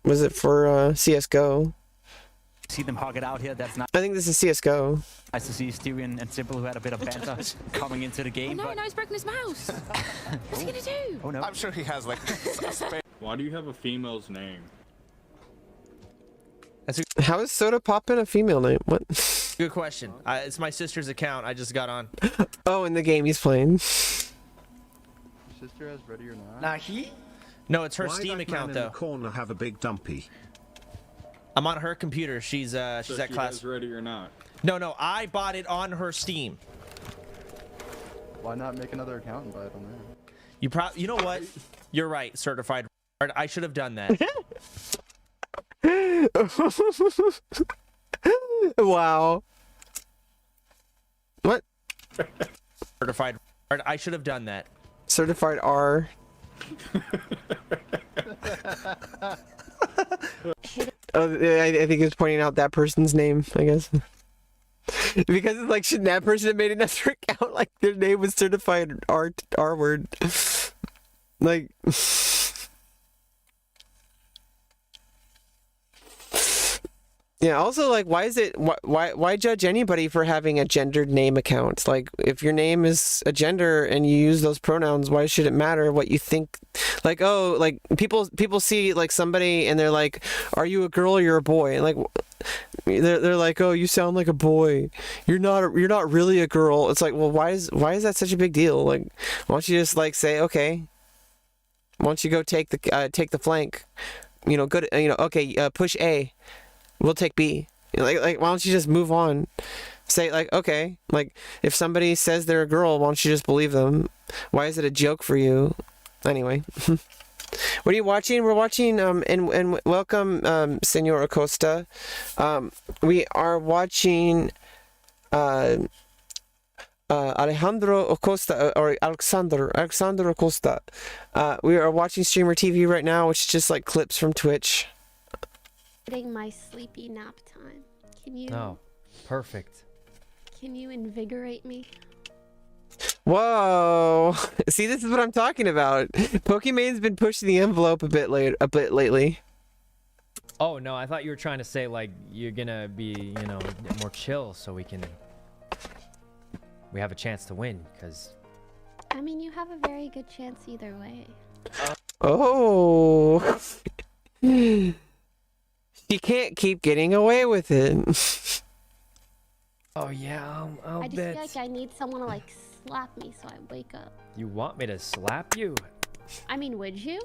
Speaker 1: was it for CS:GO?
Speaker 9: See them hug it out here. That's not.
Speaker 1: I think this is CS:GO.
Speaker 9: Nice to see Stewie and Simple, who had a bit of banter coming into the game.
Speaker 10: Oh, no, he's broken his mouse. What's he gonna do?
Speaker 9: Oh no!
Speaker 11: I'm sure he has like.
Speaker 12: Why do you have a female's name?
Speaker 1: How is Soda Poppin' a female name? What?
Speaker 13: Good question. It's my sister's account. I just got on.
Speaker 1: Oh, in the game he's playing.
Speaker 14: Sister has Ready or Not?
Speaker 9: Nah, he?
Speaker 13: No, it's her Steam account though.
Speaker 2: Corner have a big dumpy.
Speaker 13: I'm on her computer. She's at class.
Speaker 12: Has Ready or Not?
Speaker 13: No, I bought it on her Steam.
Speaker 14: Why not make another account and buy it on there?
Speaker 13: You know what? You're right, certified. I should have done that.
Speaker 1: Wow. What?
Speaker 13: Certified. I should have done that.
Speaker 1: Certified R. Oh, I think it's pointing out that person's name, I guess. Because it's like, shouldn't that person have made another account? Like, their name was certified R word. Like... Yeah, also, like, why judge anybody for having a gendered name account? Like, if your name is a gender and you use those pronouns, why should it matter what you think? Like, oh, like, people see, like, somebody and they're like, are you a girl or you're a boy? And, like, they're like, oh, you sound like a boy. You're not really a girl. It's like, well, why is that such a big deal? Like, why don't you just, like, say, okay, why don't you go take the flank? You know, good, you know, okay, push A. We'll take B. You know, like, why don't you just move on? Say, like, okay, like, if somebody says they're a girl, why don't you just believe them? Why is it a joke for you? Anyway. What are you watching? We're watching, and welcome, Senor Acosta. We are watching, Alejandro Acosta, or Alexander Acosta. We are watching Streamer TV right now, which is just, like, clips from Twitch.
Speaker 10: My sleepy nap time. Can you?
Speaker 6: Oh, perfect.
Speaker 10: Can you invigorate me?
Speaker 1: Whoa! See, this is what I'm talking about. Pokemon's been pushing the envelope a bit lately.
Speaker 6: Oh no, I thought you were trying to say like you're gonna be, you know, more chill so we have a chance to win. Cause
Speaker 10: I mean, you have a very good chance either way.
Speaker 1: Oh. You can't keep getting away with it.
Speaker 6: Oh yeah, I'll
Speaker 10: I just feel like I need someone to like slap me so I wake up.
Speaker 6: You want me to slap you?
Speaker 10: I mean, would you?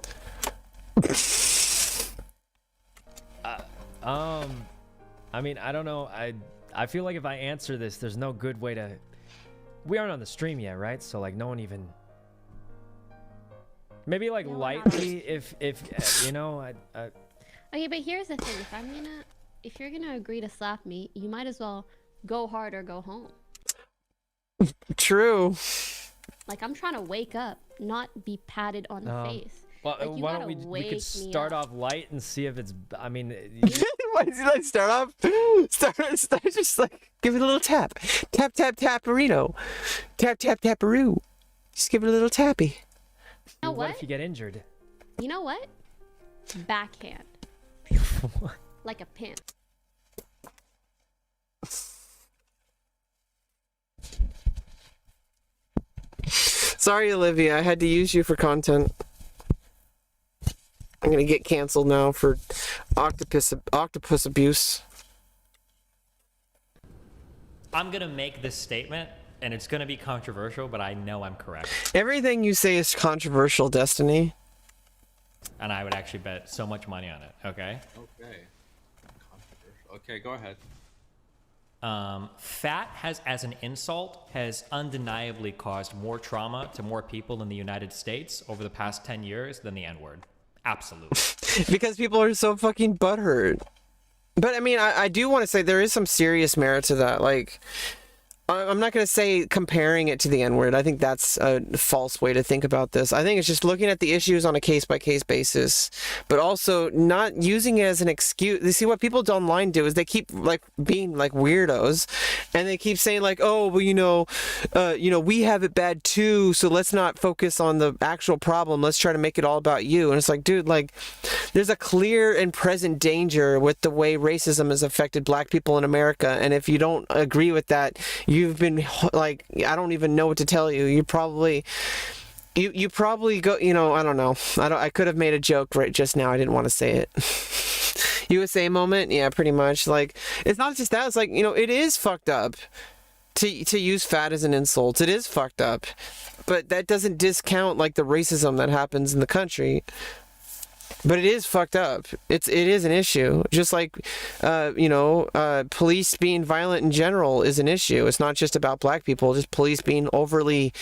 Speaker 6: I mean, I don't know. I feel like if I answer this, there's no good way to. We aren't on the stream yet, right? So like, no one even. Maybe like lightly, if you know,
Speaker 10: Okay, but here's the thing: if you're gonna agree to slap me, you might as well go hard or go home.
Speaker 1: True.
Speaker 3: Like, I'm trying to wake up, not be patted on the face.
Speaker 11: Well,
Speaker 3: Like, you
Speaker 11: why
Speaker 3: gotta
Speaker 11: don't we
Speaker 3: wake
Speaker 11: could
Speaker 3: me
Speaker 11: start
Speaker 3: up.
Speaker 11: off light and see if it's, I mean,
Speaker 1: Why does he like start off? Start just like give it a little tap. Tap, tap, tap-arino. Tap, tap, tap-aroo. Just give it a little tappy.
Speaker 3: You know
Speaker 11: what
Speaker 3: what?
Speaker 11: if you get injured?
Speaker 3: You know what? Backhand. Like a pimp.
Speaker 1: Sorry, Olivia. I had to use you for content. I'm gonna get canceled now for octopus abuse.
Speaker 6: I'm gonna make this statement, and it's gonna be controversial, but I know I'm correct.
Speaker 1: Everything you say is controversial, Destiny.
Speaker 6: And I would actually bet so much money on it, okay?
Speaker 12: Okay. Controversial. Okay, go ahead.
Speaker 6: Fat has, as an insult, has undeniably caused more trauma to more people in the United States over the past 10 years than the N-word. Absolutely.
Speaker 1: Because people are so fucking butthurt. But I mean, I do want to say there is some serious merit to that. Like, I'm not going to say comparing it to the N-word. I think that's a false way to think about this. I think it's just looking at the issues on a case-by-case basis, but also not using it as an excuse. You see, what people online do is they keep like being like weirdos, and they keep saying like, oh, well, we have it bad too, so let's not focus on the actual problem. Let's try to make it all about you. And it's like, dude, like, there's a clear and present danger with the way racism has affected black people in America, and if you don't agree with that, you've been like, I don't even know what to tell you. You probably go, I don't know. I could have made a joke right just now. I didn't want to say it. USA moment? Yeah, pretty much. Like, it's not just that. It's like, it is fucked up to use fat as an insult. It is fucked up. But that doesn't discount like the racism that happens in the country. But it is fucked up. It is an issue. Just like, police being violent in general is an issue. It's not just about black people. Just police being overly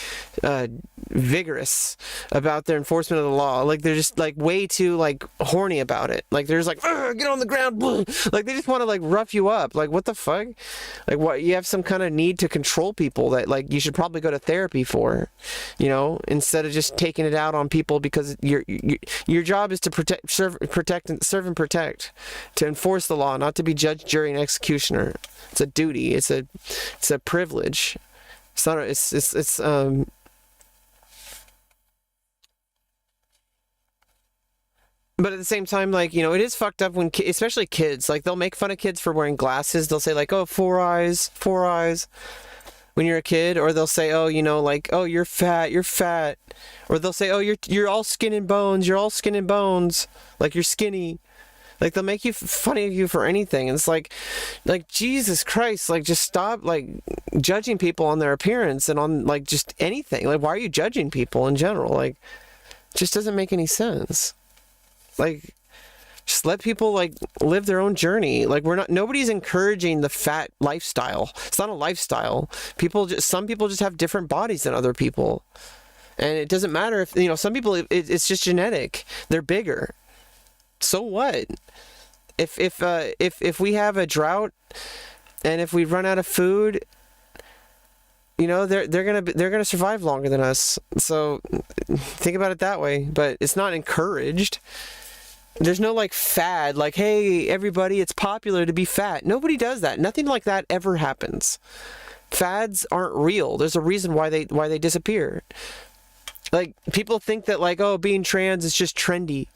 Speaker 1: vigorous about their enforcement of the law. Like, they're just like way too like horny about it. Like, they're just like, get on the ground. Like, they just want to like rough you up. Like, what the fuck? Like, what? You have some kind of need to control people that like you should probably go to therapy for, instead of just taking it out on people because your job is to serve and protect, to enforce the law, not to be judge, jury, and executioner. It's a duty. It's a privilege. It's not. It's But at the same time, like, it is fucked up when, especially kids, like, they'll make fun of kids for wearing glasses. They'll say like, oh, four eyes. When you're a kid, or they'll say, oh, like, oh, you're fat, or they'll say, oh, you're all skin and bones, like, you're skinny. Like, they'll make fun of you for anything, and it's like Jesus Christ, like, just stop like judging people on their appearance and on like just anything. Like, why are you judging people in general? Like, it just doesn't make any sense. Like, just let people like live their own journey. Like, nobody's encouraging the fat lifestyle. It's not a lifestyle. Some people just have different bodies than other people. And it doesn't matter if, some people, it's just genetic. They're bigger. So what? If we have a drought and if we run out of food, they're gonna survive longer than us. So think about it that way. But it's not encouraged. There's no like fad, like, hey, everybody, it's popular to be fat. Nobody does that. Nothing like that ever happens. Fads aren't real. There's a reason why they disappear. Like, people think that like, oh, being trans is just trendy.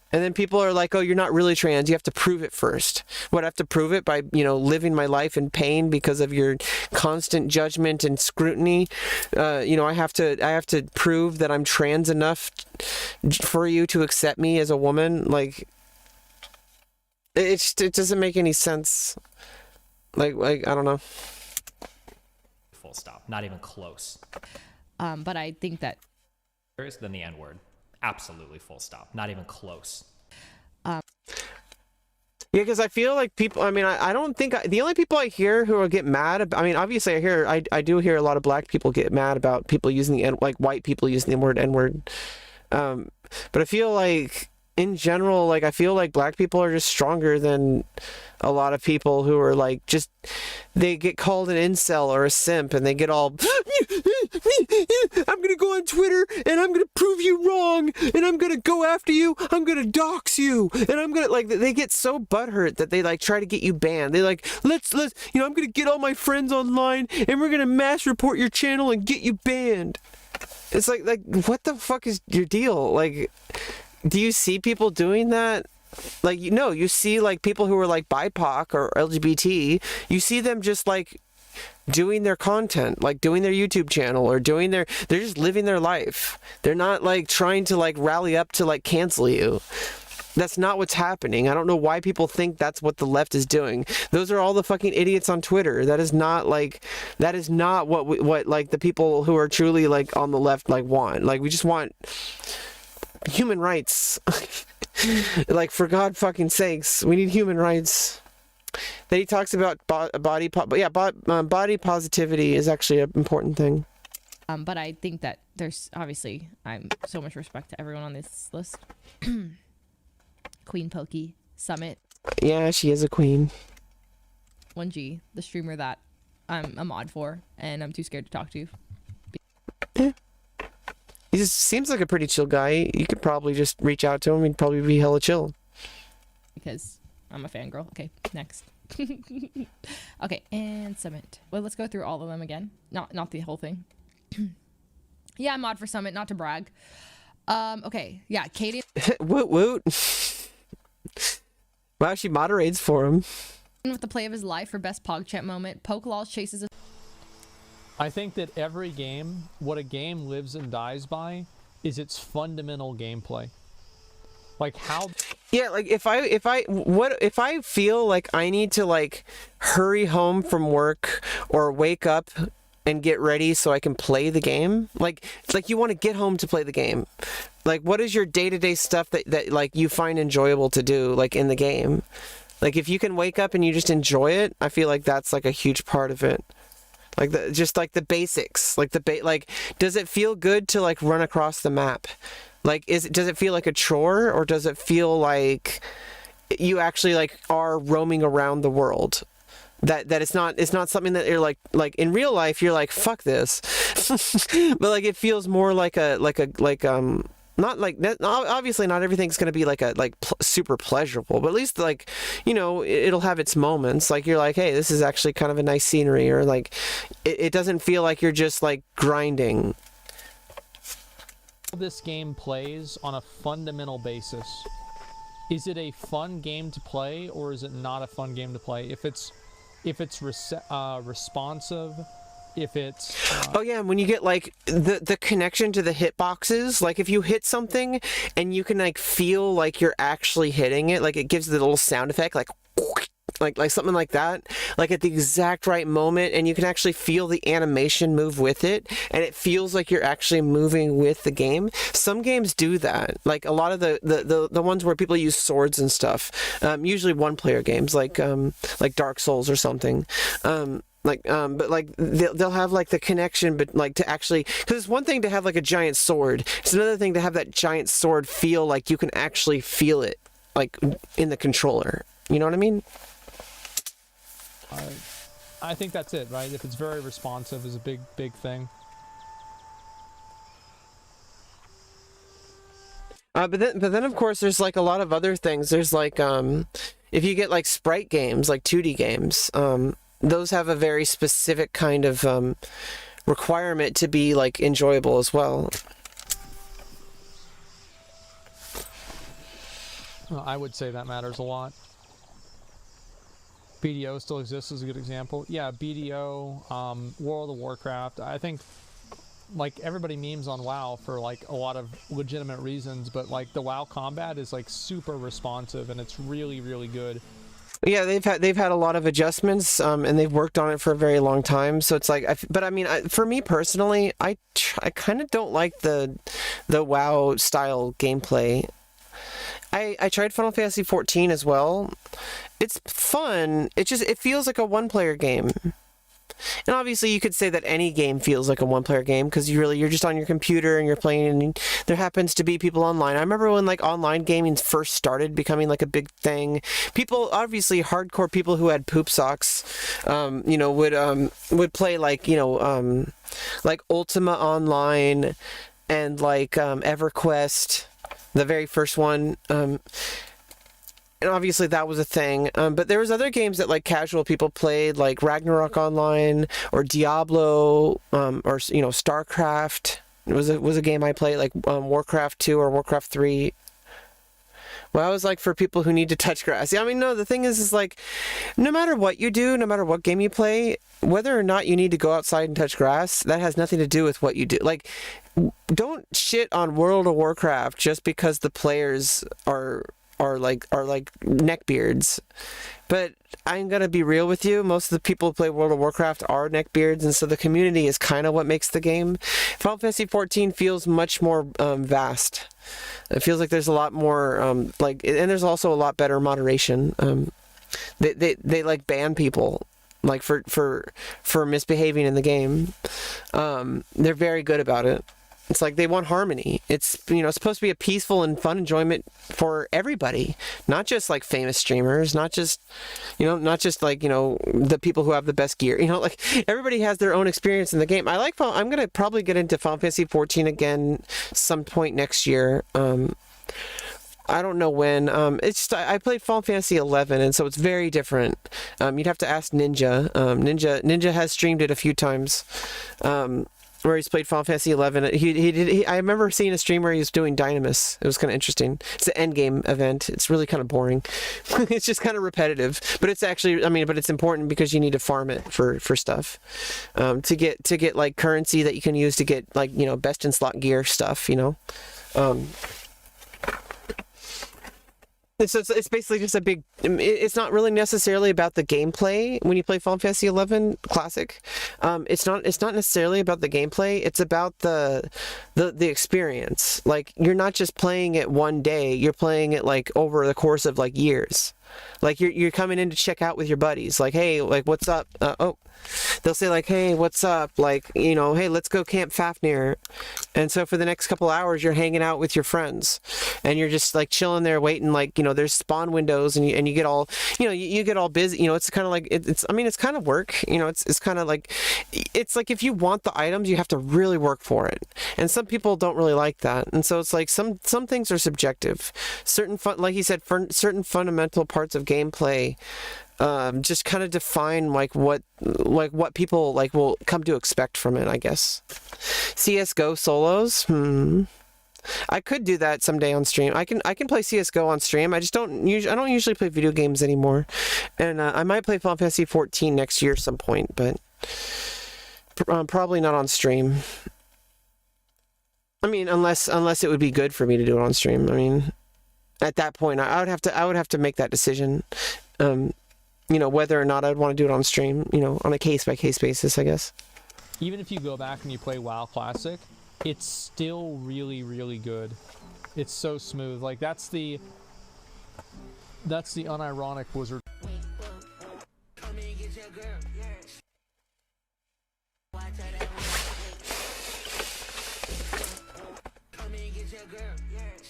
Speaker 1: And then people are like, oh, you're not really trans. You have to prove it first. What, I have to prove it by, living my life in pain because of your constant judgment and scrutiny? I have to prove that I'm trans enough for you to accept me as a woman. Like, it doesn't make any sense. Like, I don't know.
Speaker 6: Full stop. Not even close.
Speaker 15: But I think that
Speaker 6: than the N-word. Absolutely, full stop. Not even close.
Speaker 1: Yeah, because I feel like people, I don't think, the only people I hear who get mad, obviously I do hear a lot of black people get mad about people using like white people using the word N-word. But I feel like in general, like I feel like black people are just stronger than a lot of people who are like just they get called an incel or a simp and they get all I'm gonna go on Twitter and I'm gonna prove you wrong and I'm gonna go after you, I'm gonna dox you, and I'm gonna like they get so butthurt that they like try to get you banned. They like let's I'm gonna get all my friends online and we're gonna mass report your channel and get you banned. It's like what the fuck is your deal? Like, do you see people doing that? Like, you see like people who are like BIPOC or LGBT, you see them just like doing their content, like doing their YouTube channel or they're just living their life. They're not like trying to like rally up to like cancel you. That's not what's happening. I don't know why people think that's what the left is doing. Those are all the fucking idiots on Twitter. That is not what like the people who are truly like on the left like want. Like we just want human rights. Like for God fucking sakes, we need human rights. Then he talks about body positivity is actually an important thing.
Speaker 15: But I think that there's obviously I'm so much respect to everyone on this list. Queen Pokey Summit.
Speaker 1: Yeah, she is a queen.
Speaker 15: 1G, the streamer that I'm a mod for, and I'm too scared to talk to.
Speaker 1: Yeah. He just seems like a pretty chill guy. You could probably just reach out to him. He'd probably be hella chill.
Speaker 15: Because I'm a fangirl. Okay, next. Okay, and Summit. Well, let's go through all of them again. Not the whole thing. Yeah, I'm mod for Summit, not to brag. Okay, yeah, Katie.
Speaker 1: Woot woot. Wow, she moderates for him.
Speaker 15: With the play of his life for best PogChamp moment. Pokelol chases a...
Speaker 8: I think that every game, what a game lives and dies by, is its fundamental gameplay. Like how...
Speaker 1: Yeah, like if I feel like I need to like hurry home from work or wake up and get ready so I can play the game, like you want to get home to play the game. Like what is your day-to-day stuff that like you find enjoyable to do like in the game? Like if you can wake up and you just enjoy it, I feel like that's like a huge part of it. Like just like the basics, like like does it feel good to like run across the map? Like does it feel like a chore, or does it feel like you actually like are roaming around the world? That it's not something that you're like in real life you're like fuck this. But like it feels more like not like that. Obviously not everything's going to be like super pleasurable, but at least like, it'll have its moments. Like you're like, hey, this is actually kind of a nice scenery, or like it doesn't feel like you're just like grinding.
Speaker 8: This game plays on a fundamental basis. Is it a fun game to play, or is it not a fun game to play? If it's responsive, if it's
Speaker 1: oh yeah, when you get like the connection to the hitboxes, like if you hit something and you can like feel like you're actually hitting it, like it gives the little sound effect like something like that, like at the exact right moment, and you can actually feel the animation move with it, and it feels like you're actually moving with the game. Some games do that, like a lot of the ones where people use swords and stuff, usually one-player games like Dark Souls or something. But like they'll have like the connection, but like to actually, because it's one thing to have like a giant sword, it's another thing to have that giant sword feel like you can actually feel it like in the controller. You know what I mean?
Speaker 8: I think that's it, right? If it's very responsive is a big thing.
Speaker 1: But then of course there's like a lot of other things. There's like if you get like sprite games, like 2D games, those have a very specific kind of requirement to be like enjoyable as well.
Speaker 8: I would say that matters a lot. BDO still exists as a good example. Yeah, BDO, World of Warcraft. I think like everybody memes on WoW for like a lot of legitimate reasons, but like the WoW combat is like super responsive and it's really, really good.
Speaker 1: Yeah, they've had a lot of adjustments, and they've worked on it for a very long time. So it's like, but I mean, for me personally, I kind of don't like the WoW style gameplay. I tried Final Fantasy 14 as well. It's fun. It feels like a one-player game. And obviously you could say that any game feels like a one-player game because you're just on your computer and you're playing, and there happens to be people online. I remember when like online gaming first started becoming like a big thing. People, obviously hardcore people who had poop socks, would play like like Ultima Online and like EverQuest, the very first one. And obviously that was a thing, but there was other games that like casual people played, like Ragnarok Online or Diablo, or StarCraft. It was a game I played, like Warcraft 2 or Warcraft 3. Well, I was like, for people who need to touch grass. Yeah, I mean, no, the thing is like, no matter what you do, no matter what game you play, whether or not you need to go outside and touch grass, that has nothing to do with what you do. Like, don't shit on World of Warcraft just because the players are like neckbeards. But I'm gonna be real with you, most of the people who play World of Warcraft are neckbeards, and so the community is kind of what makes the game. Final Fantasy XIV feels much more vast. It feels like there's a lot more and there's also a lot better moderation. They like ban people like for misbehaving in the game. They're very good about it. It's like they want harmony. It's supposed to be a peaceful and fun enjoyment for everybody, not just like famous streamers, not just like the people who have the best gear. Like everybody has their own experience in the game. I'm gonna probably get into Final Fantasy XIV again some point next year. I don't know when. It's just I played Final Fantasy 11, and so it's very different. You'd have to ask Ninja. Ninja has streamed it a few times. Where he's played Final Fantasy 11. I remember seeing a stream where he was doing Dynamis. It was kind of interesting. It's an endgame event. It's really kind of boring. It's just kind of repetitive, but it's actually, but it's important because you need to farm it for stuff, to get like currency that you can use to get like best in slot gear stuff. It's basically just a big. It's not really necessarily about the gameplay when you play Final Fantasy 11 Classic. It's not necessarily about the gameplay. It's about the experience. Like you're not just playing it one day. You're playing it like over the course of like years. Like you're coming in to check out with your buddies. Like, hey, like what's up? They'll say like, hey, what's up? Like, hey, let's go Camp Fafnir. And so for the next couple hours, you're hanging out with your friends, and you're just like chilling there, waiting. Like, there's spawn windows, and you get all, you get all busy. It's kind of like it's kind of work. It's kind of like, it's like if you want the items, you have to really work for it. And some people don't really like that. And so it's like some things are subjective. Like he said, for certain fundamental parts of gameplay. Just kind of define like what people like will come to expect from it, I guess. CS:GO solos. I could do that someday on stream. I can play CS:GO on stream. I don't usually play video games anymore, and I might play Final Fantasy XIV next year at some point, but probably not on stream. Unless it would be good for me to do it on stream. At that point, I would have to make that decision. Whether or not I'd want to do it on stream, on a case-by-case basis, I guess.
Speaker 8: Even if you go back and you play WoW Classic, it's still really, really good. It's so smooth. Like, that's the unironic Blizzard.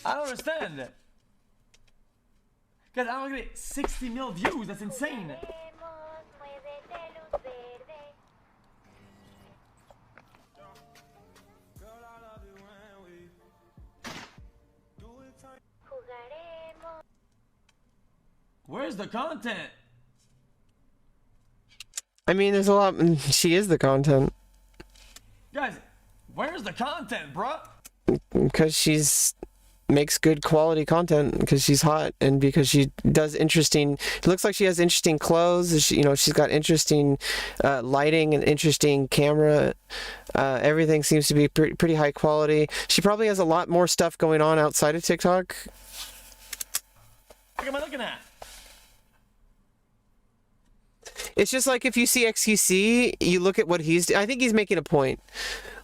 Speaker 5: I don't understand. Guys, I'm gonna get 60 mil views. That's insane. Where's the content?
Speaker 1: There's a lot. She is the content.
Speaker 5: Guys, where's the content, bruh?
Speaker 1: Because she's makes good quality content, because she's hot, and because she does interesting. It looks like she has interesting clothes. She's got interesting lighting and interesting camera. Everything seems to be pretty high quality. She probably has a lot more stuff going on outside of TikTok.
Speaker 5: What am I looking at?
Speaker 1: It's just like if you see XQC, you look at what I think he's making a point.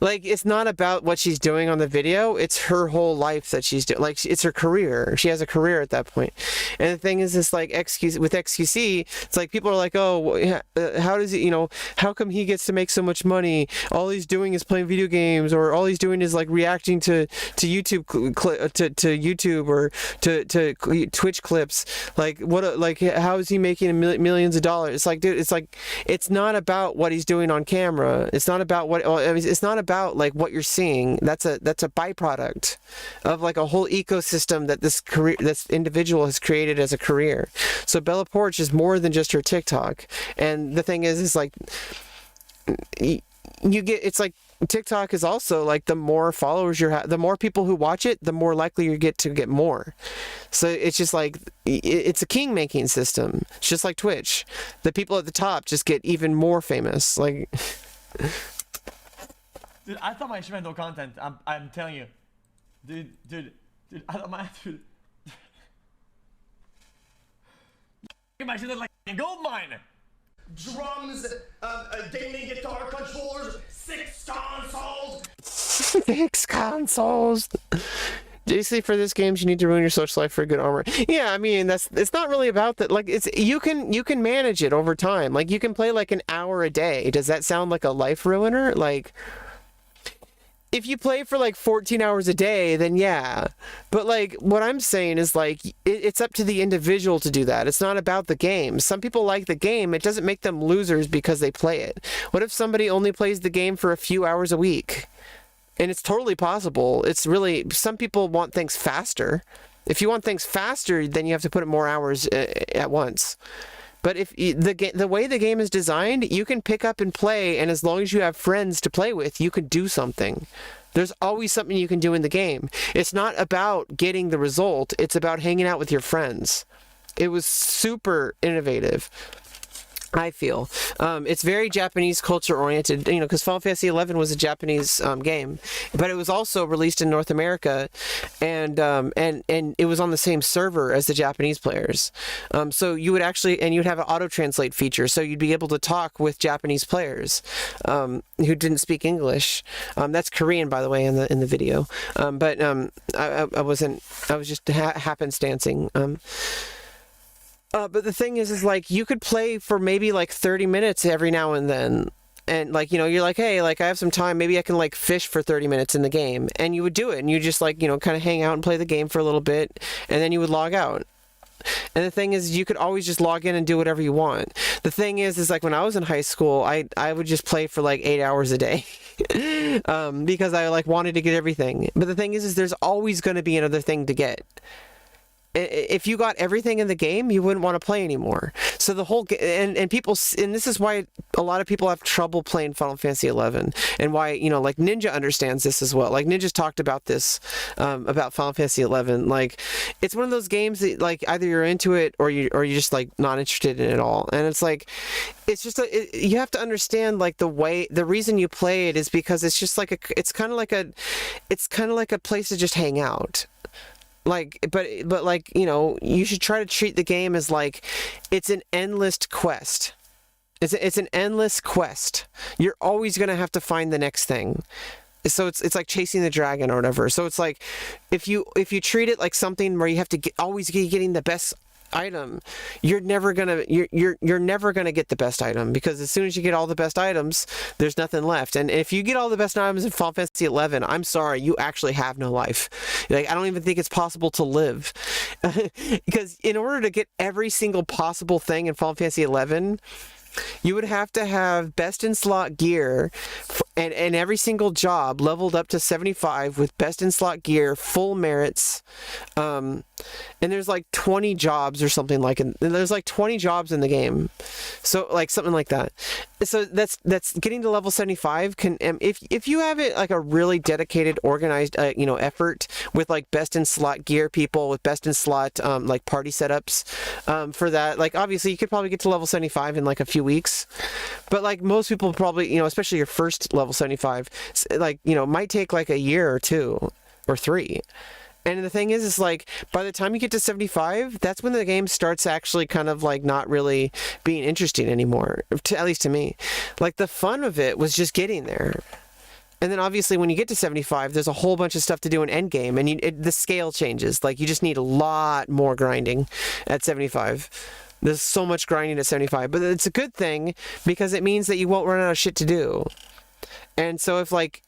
Speaker 1: Like, it's not about what she's doing on the video. It's her whole life that she's doing. Like, it's her career. She has a career at that point. And the thing is, it's like with XQC, it's like people are like, oh, how does he, how come he gets to make so much money? All he's doing is playing video games, or all he's doing is like reacting to YouTube to YouTube or to Twitch clips. Like, how is he making millions of dollars? It's like, dude, it's not about what he's doing on camera. It's not about it's not about like what you're seeing. That's a byproduct of like a whole ecosystem that this individual has created as a career. So Bella Porch is more than just her TikTok. And the thing is like it's like TikTok is also like the more followers you have, the more people who watch it, the more likely you get to get more. So it's just like it's a king-making system. It's just like Twitch. The people at the top just get even more famous. Like.
Speaker 5: Dude, I thought my instrumental content, I'm telling you. Dude, I thought my, dude. My shit look like a gold mine.
Speaker 7: Drums, gaming guitar controllers, 6 consoles.
Speaker 1: 6 consoles. Basically, for this game, you need to ruin your social life for good armor. Yeah, I mean, it's not really about that. Like, you can manage it over time. Like, you can play like an hour a day. Does that sound like a life ruiner? Like, if you play for like 14 hours a day, then yeah. But like, what I'm saying is like, it's up to the individual to do that. It's not about the game. Some people like the game. It doesn't make them losers because they play it. What if somebody only plays the game for a few hours a week? And it's totally possible. It's really, some people want things faster. If you want things faster, then you have to put in more hours at once. But if the way the game is designed, you can pick up and play, and as long as you have friends to play with, you can do something. There's always something you can do in the game. It's not about getting the result. It's about hanging out with your friends. It was super innovative, I feel. It's very Japanese culture oriented, because Final Fantasy XI was a Japanese game, but it was also released in North America, and it was on the same server as the Japanese players. So you would actually, and you'd have an auto translate feature, so you'd be able to talk with Japanese players who didn't speak English. That's Korean, by the way, in the video. But I wasn't. I was just happenstancing. But the thing is like, you could play for maybe like 30 minutes every now and then. And like, you're like, hey, like I have some time, maybe I can like fish for 30 minutes in the game. And you would do it. And you just like, kind of hang out and play the game for a little bit. And then you would log out. And the thing is, you could always just log in and do whatever you want. The thing is like when I was in high school, I would just play for like 8 hours a day. Because I like wanted to get everything. But the thing is there's always going to be another thing to get. If you got everything in the game, you wouldn't want to play anymore. So the whole and people, and this is why a lot of people have trouble playing Final Fantasy XI, and why like Ninja understands this as well. Like Ninja's talked about this about Final Fantasy XI. Like it's one of those games that like either you're into it or you're just like not interested in it at all. And it's like it's just you have to understand like the reason you play it is because it's just like it's kind of like a place to just hang out. Like, but like, you should try to treat the game as like, it's an endless quest. It's an endless quest. You're always going to have to find the next thing. So it's like chasing the dragon or whatever. So it's like, if you treat it like something where you have to always be getting the best item, you're never gonna get the best item, because as soon as you get all the best items, there's nothing left. And if you get all the best items in Final Fantasy XI, I'm sorry, you actually have no life. Like, I don't even think it's possible to live. Because in order to get every single possible thing in Final Fantasy XI, you would have to have best in slot gear and every single job leveled up to 75 with best in slot gear, full merits. And there's like 20 jobs or something like it. There's like 20 jobs in the game. So like something like that. So that's getting to level 75 can, if you have it like a really dedicated, organized, effort with like best in slot gear people with best in slot, like party setups, for that, like obviously you could probably get to level 75 in like a few weeks, but like most people probably, especially your first level 75, like, might take like a year or 2 or 3. And the thing is like, by the time you get to 75, that's when the game starts actually kind of like not really being interesting anymore, at least to me. Like the fun of it was just getting there. And then obviously when you get to 75, there's a whole bunch of stuff to do in endgame, and the scale changes. Like, you just need a lot more grinding at 75. There's so much grinding at 75, but it's a good thing because it means that you won't run out of shit to do. And so if like,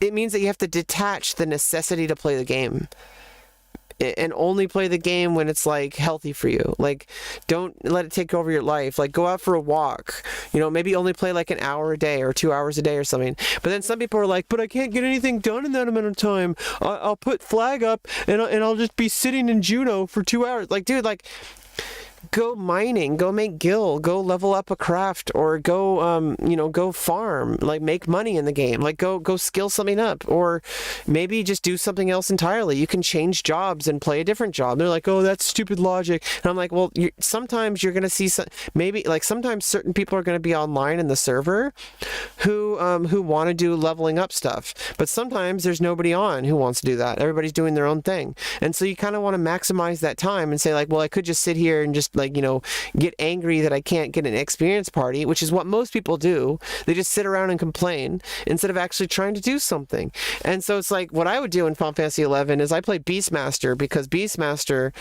Speaker 1: it means that you have to detach the necessity to play the game and only play the game when it's like healthy for you. Like, don't let it take over your life. Like, go out for a walk, maybe only play like an hour a day or 2 hours a day or something. But then some people are like, but I can't get anything done in that amount of time. I'll put flag up and I'll just be sitting in Juno for 2 hours. Like, dude, like, go mining, go make gil, go level up a craft, or go go farm, like make money in the game, like go skill something up, or maybe just do something else entirely. You can change jobs and play a different job. They're like, oh, that's stupid logic. And I'm like, well, sometimes you're gonna see sometimes certain people are gonna be online in the server who want to do leveling up stuff, but sometimes there's nobody on who wants to do that. Everybody's doing their own thing, and so you kind of want to maximize that time and say like, well, I could just sit here and just get angry that I can't get an experience party, which is what most people do. They just sit around and complain instead of actually trying to do something. And so it's like, what I would do in Final Fantasy 11 is I played Beastmaster, because Beastmaster,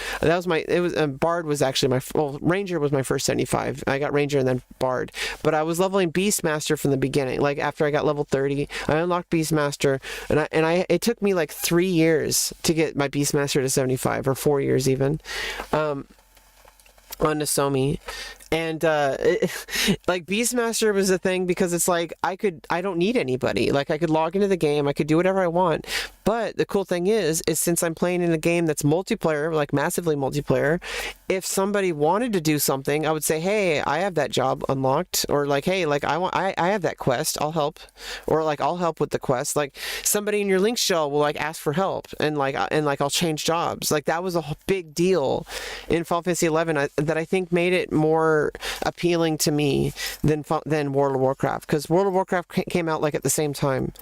Speaker 1: Bard was actually Ranger was my first 75. I got Ranger and then Bard, but I was leveling Beastmaster from the beginning. Like, after I got level 30, I unlocked Beastmaster, and it took me like 3 years to get my Beastmaster to 75, or 4 years even. On Nozomi. And like, Beastmaster was a thing because it's like I don't need anybody. Like, I could log into the game, I could do whatever I want. But the cool thing is since I'm playing in a game that's multiplayer, like massively multiplayer, if somebody wanted to do something, I would say, hey, I have that job unlocked, or like, hey, like I have that quest, I'll help, or like I'll help with the quest. Like, somebody in your link shell will like ask for help, and like I'll change jobs. Like, that was a big deal in Final Fantasy 11 that I think made it more appealing to me than World of Warcraft, because World of Warcraft came out like at the same time.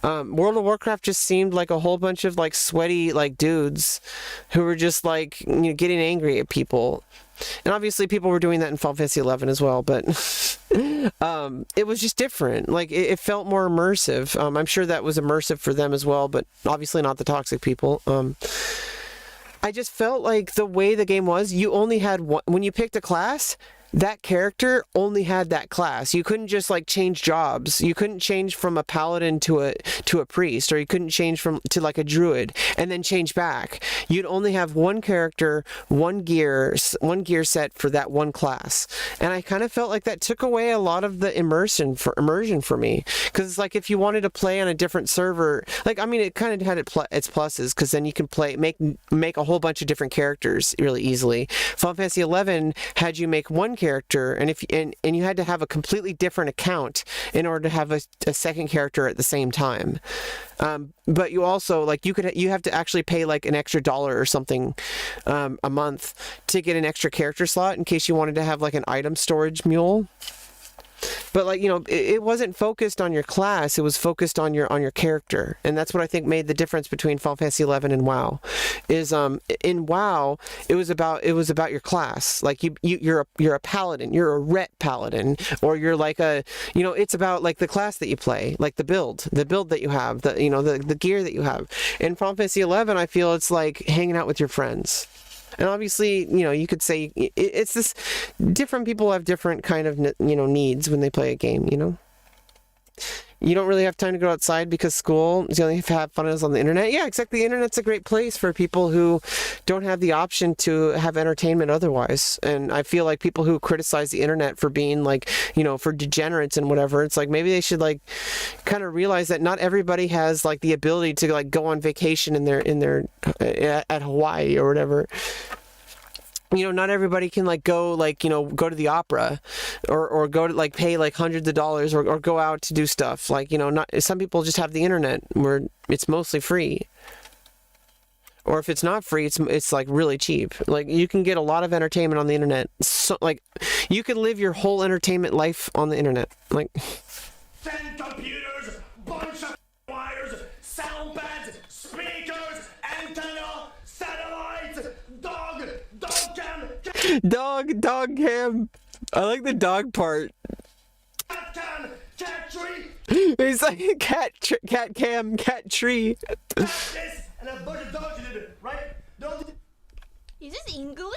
Speaker 1: World of Warcraft just seemed like a whole bunch of like sweaty like dudes who were just like getting angry at people, and obviously people were doing that in Final Fantasy 11 as well, but it was just different. Like, it felt more immersive. I'm sure that was immersive for them as well, but obviously not the toxic people. I just felt like the way the game was, you only had one. When you picked a class, that character only had that class. You couldn't just like change jobs. You couldn't change from a paladin to a priest, or you couldn't change to like a druid and then change back. You'd only have one character, one gear set for that one class. And I kind of felt like that took away a lot of the immersion for me, because it's like, if you wanted to play on a different server, like, I mean, it kind of had its pluses, because then you can make a whole bunch of different characters really easily. Final Fantasy 11 had you make one character, and you had to have a completely different account in order to have a second character at the same time. But you also, like, you have to actually pay like an extra $1 or something a month to get an extra character slot in case you wanted to have like an item storage mule. But like, it wasn't focused on your class, it was focused on your character. And that's what I think made the difference between Final Fantasy 11 and WoW. Is in WoW, it was about your class. Like, you're a paladin, you're a ret paladin, or you're like it's about like the class that you play, like the build that you have, the gear that you have. In Final Fantasy 11, I feel it's like hanging out with your friends. And obviously, you could say it's this, different people have different kind of, needs when they play a game, You don't really have time to go outside because school, the only have fun is on the internet. Yeah, exactly. The internet's a great place for people who don't have the option to have entertainment otherwise. And I feel like people who criticize the internet for being like, for degenerates and whatever, it's like, maybe they should like kind of realize that not everybody has like the ability to like go on vacation at Hawaii or whatever. Not everybody can like go to the opera or go to like pay like hundreds of dollars or go out to do stuff. Like, not some people just have the internet where it's mostly free. Or if it's not free, it's like really cheap. Like, you can get a lot of entertainment on the internet. So like, you can live your whole entertainment life on the internet. Like,
Speaker 2: 10 computers, bunch of wires, sound pads, speakers, antenna, satellites, dog cam.
Speaker 1: Dog cam. I like the dog part.
Speaker 2: Cat cam, cat tree,
Speaker 1: He's like cat cam, cat tree.
Speaker 2: This and a bunch of dogs in it, right? Don't.
Speaker 10: Is this English?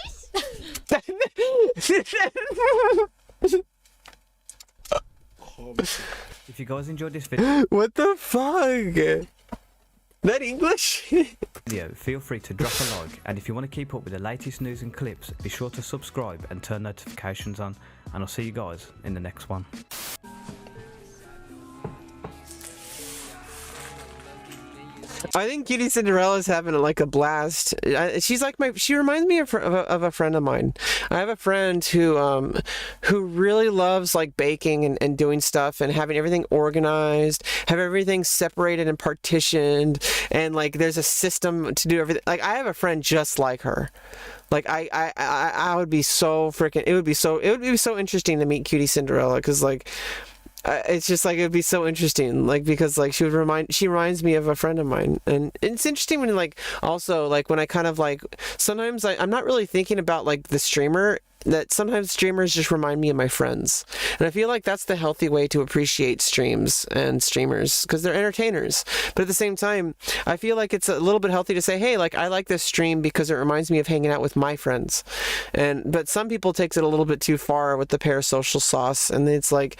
Speaker 3: If you guys enjoyed this video,
Speaker 1: what the fuck? That English?
Speaker 3: Feel free to drop a like, and if you want to keep up with the latest news and clips, be sure to subscribe and turn notifications on, and I'll see you guys in the next one.
Speaker 1: I think Cutie Cinderella's having like a blast. She's like she reminds me of a friend of mine. I have a friend who really loves like baking and doing stuff and having everything organized, have everything separated and partitioned, and like there's a system to do everything. Like I have a friend just like her. Like I would be so freaking. It would be so interesting to meet Cutie Cinderella because like. It's just like it'd be so interesting, like because like she reminds me of a friend of mine, and it's interesting when like also like when I kind of like sometimes I'm not really thinking about like the streamer, that sometimes streamers just remind me of my friends, and I feel like that's the healthy way to appreciate streams and streamers because they're entertainers. But at the same time, I feel like it's a little bit healthy to say, hey, like I like this stream because it reminds me of hanging out with my friends, but some people takes it a little bit too far with the parasocial sauce, and it's like.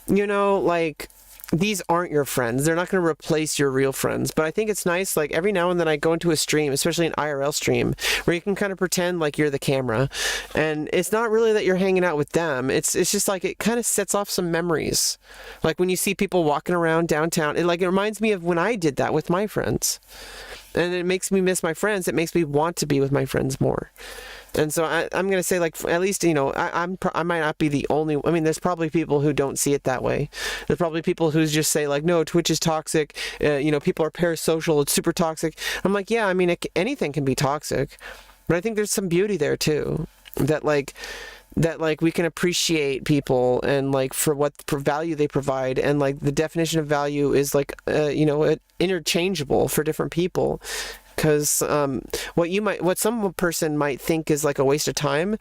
Speaker 1: You know, like, these aren't your friends. They're not going to replace your real friends. But I think it's nice, like, every now and then I go into a stream, especially an IRL stream, where you can kind of pretend like you're the camera. And it's not really that you're hanging out with them. It's just like it kind of sets off some memories. Like when you see people walking around downtown, it reminds me of when I did that with my friends. And it makes me miss my friends. It makes me want to be with my friends more. And so I'm going to say, like, at least, you know, I might not be the only. I mean, there's probably people who don't see it that way. There's probably people who just say, like, no, Twitch is toxic. You know, people are parasocial. It's super toxic. I'm like, yeah, I mean, anything can be toxic. But I think there's some beauty there, too. That we can appreciate people and, like, for value they provide. And, like, the definition of value is, like, you know, interchangeable for different people. Because what some person might think is like a waste of time,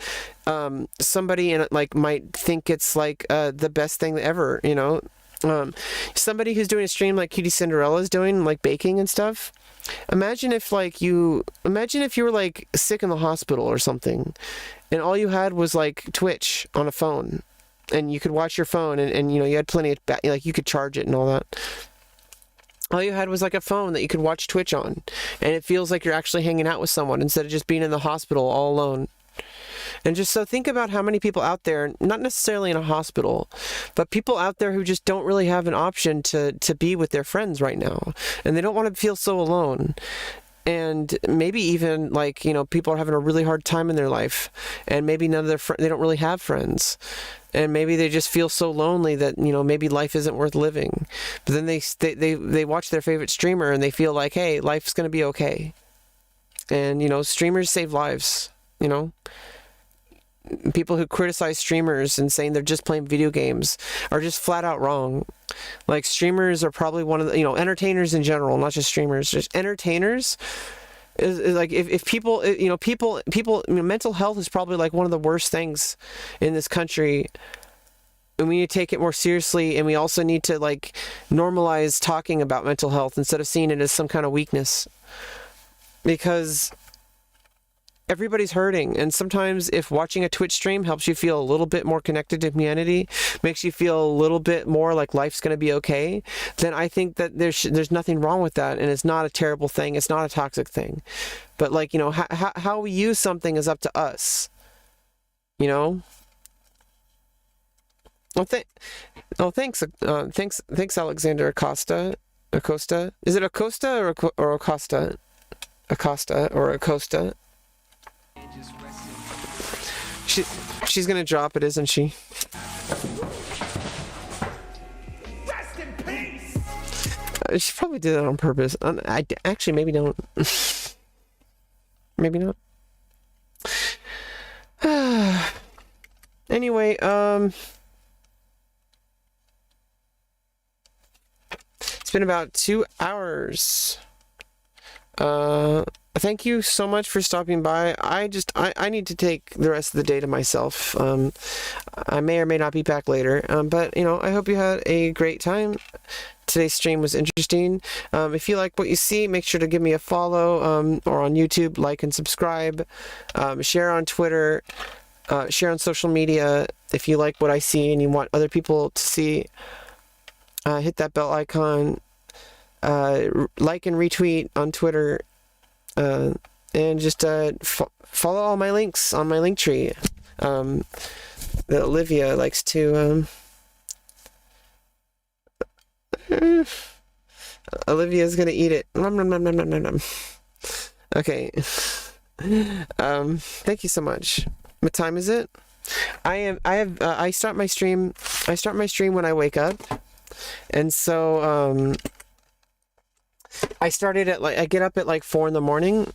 Speaker 1: somebody in it like might think it's like the best thing ever. You know, somebody who's doing a stream like Cutie Cinderella is doing, like baking and stuff. Imagine if you were like sick in the hospital or something, and all you had was like Twitch on a phone, and you could watch your phone, and you know you had plenty of like you could charge it and all that. All you had was like a phone that you could watch Twitch on, and it feels like you're actually hanging out with someone instead of just being in the hospital all alone. And just so think about how many people out there, not necessarily in a hospital, but people out there who just don't really have an option to be with their friends right now, and they don't want to feel so alone. And maybe even like, you know, people are having a really hard time in their life, and maybe none of they don't really have friends. And maybe they just feel so lonely that, you know, maybe life isn't worth living. But then they watch their favorite streamer and they feel like, hey, life's going to be okay. And, you know, streamers save lives, you know. People who criticize streamers and saying they're just playing video games are just flat out wrong. Like, streamers are probably one of the, you know, entertainers in general, not just streamers, just entertainers. Is like if people, you know, people, you know, mental health is probably like one of the worst things in this country, and we need to take it more seriously, and we also need to like normalize talking about mental health instead of seeing it as some kind of weakness, because everybody's hurting. And sometimes if watching a Twitch stream helps you feel a little bit more connected to humanity, makes you feel a little bit more like life's going to be okay, then I think that there's nothing wrong with that, and it's not a terrible thing. It's not a toxic thing. But like, you know, how we use something is up to us, you know. Well, thanks Alexander Acosta. Is it Acosta or Acosta? Acosta or Acosta? She's gonna drop it, isn't she?
Speaker 2: Rest in peace.
Speaker 1: She probably did that on purpose. Actually, maybe don't. Maybe not. Anyway, it's been about 2 hours. Thank you so much for stopping by. I need to take the rest of the day to myself. I may or may not be back later. But you know, I hope you had a great time. Today's stream was interesting. If you like what you see, make sure to give me a follow, or on YouTube, like and subscribe. Share on Twitter, share on social media. If you like what I see and you want other people to see, hit that bell icon. Like and retweet on Twitter. And just follow all my links on my link tree. That Olivia likes to. Olivia's gonna eat it. Nom, nom, nom, nom, nom, nom, nom. Okay. Thank you so much. What time is it? I start my stream when I wake up, and so I started at I get up at like 4 in the morning,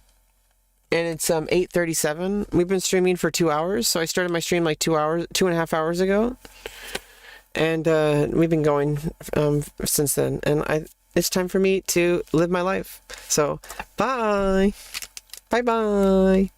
Speaker 1: and it's 8:37. We've been streaming for 2 hours, so I started my stream like 2.5 hours ago, and we've been going since then. And it's time for me to live my life. So bye, bye.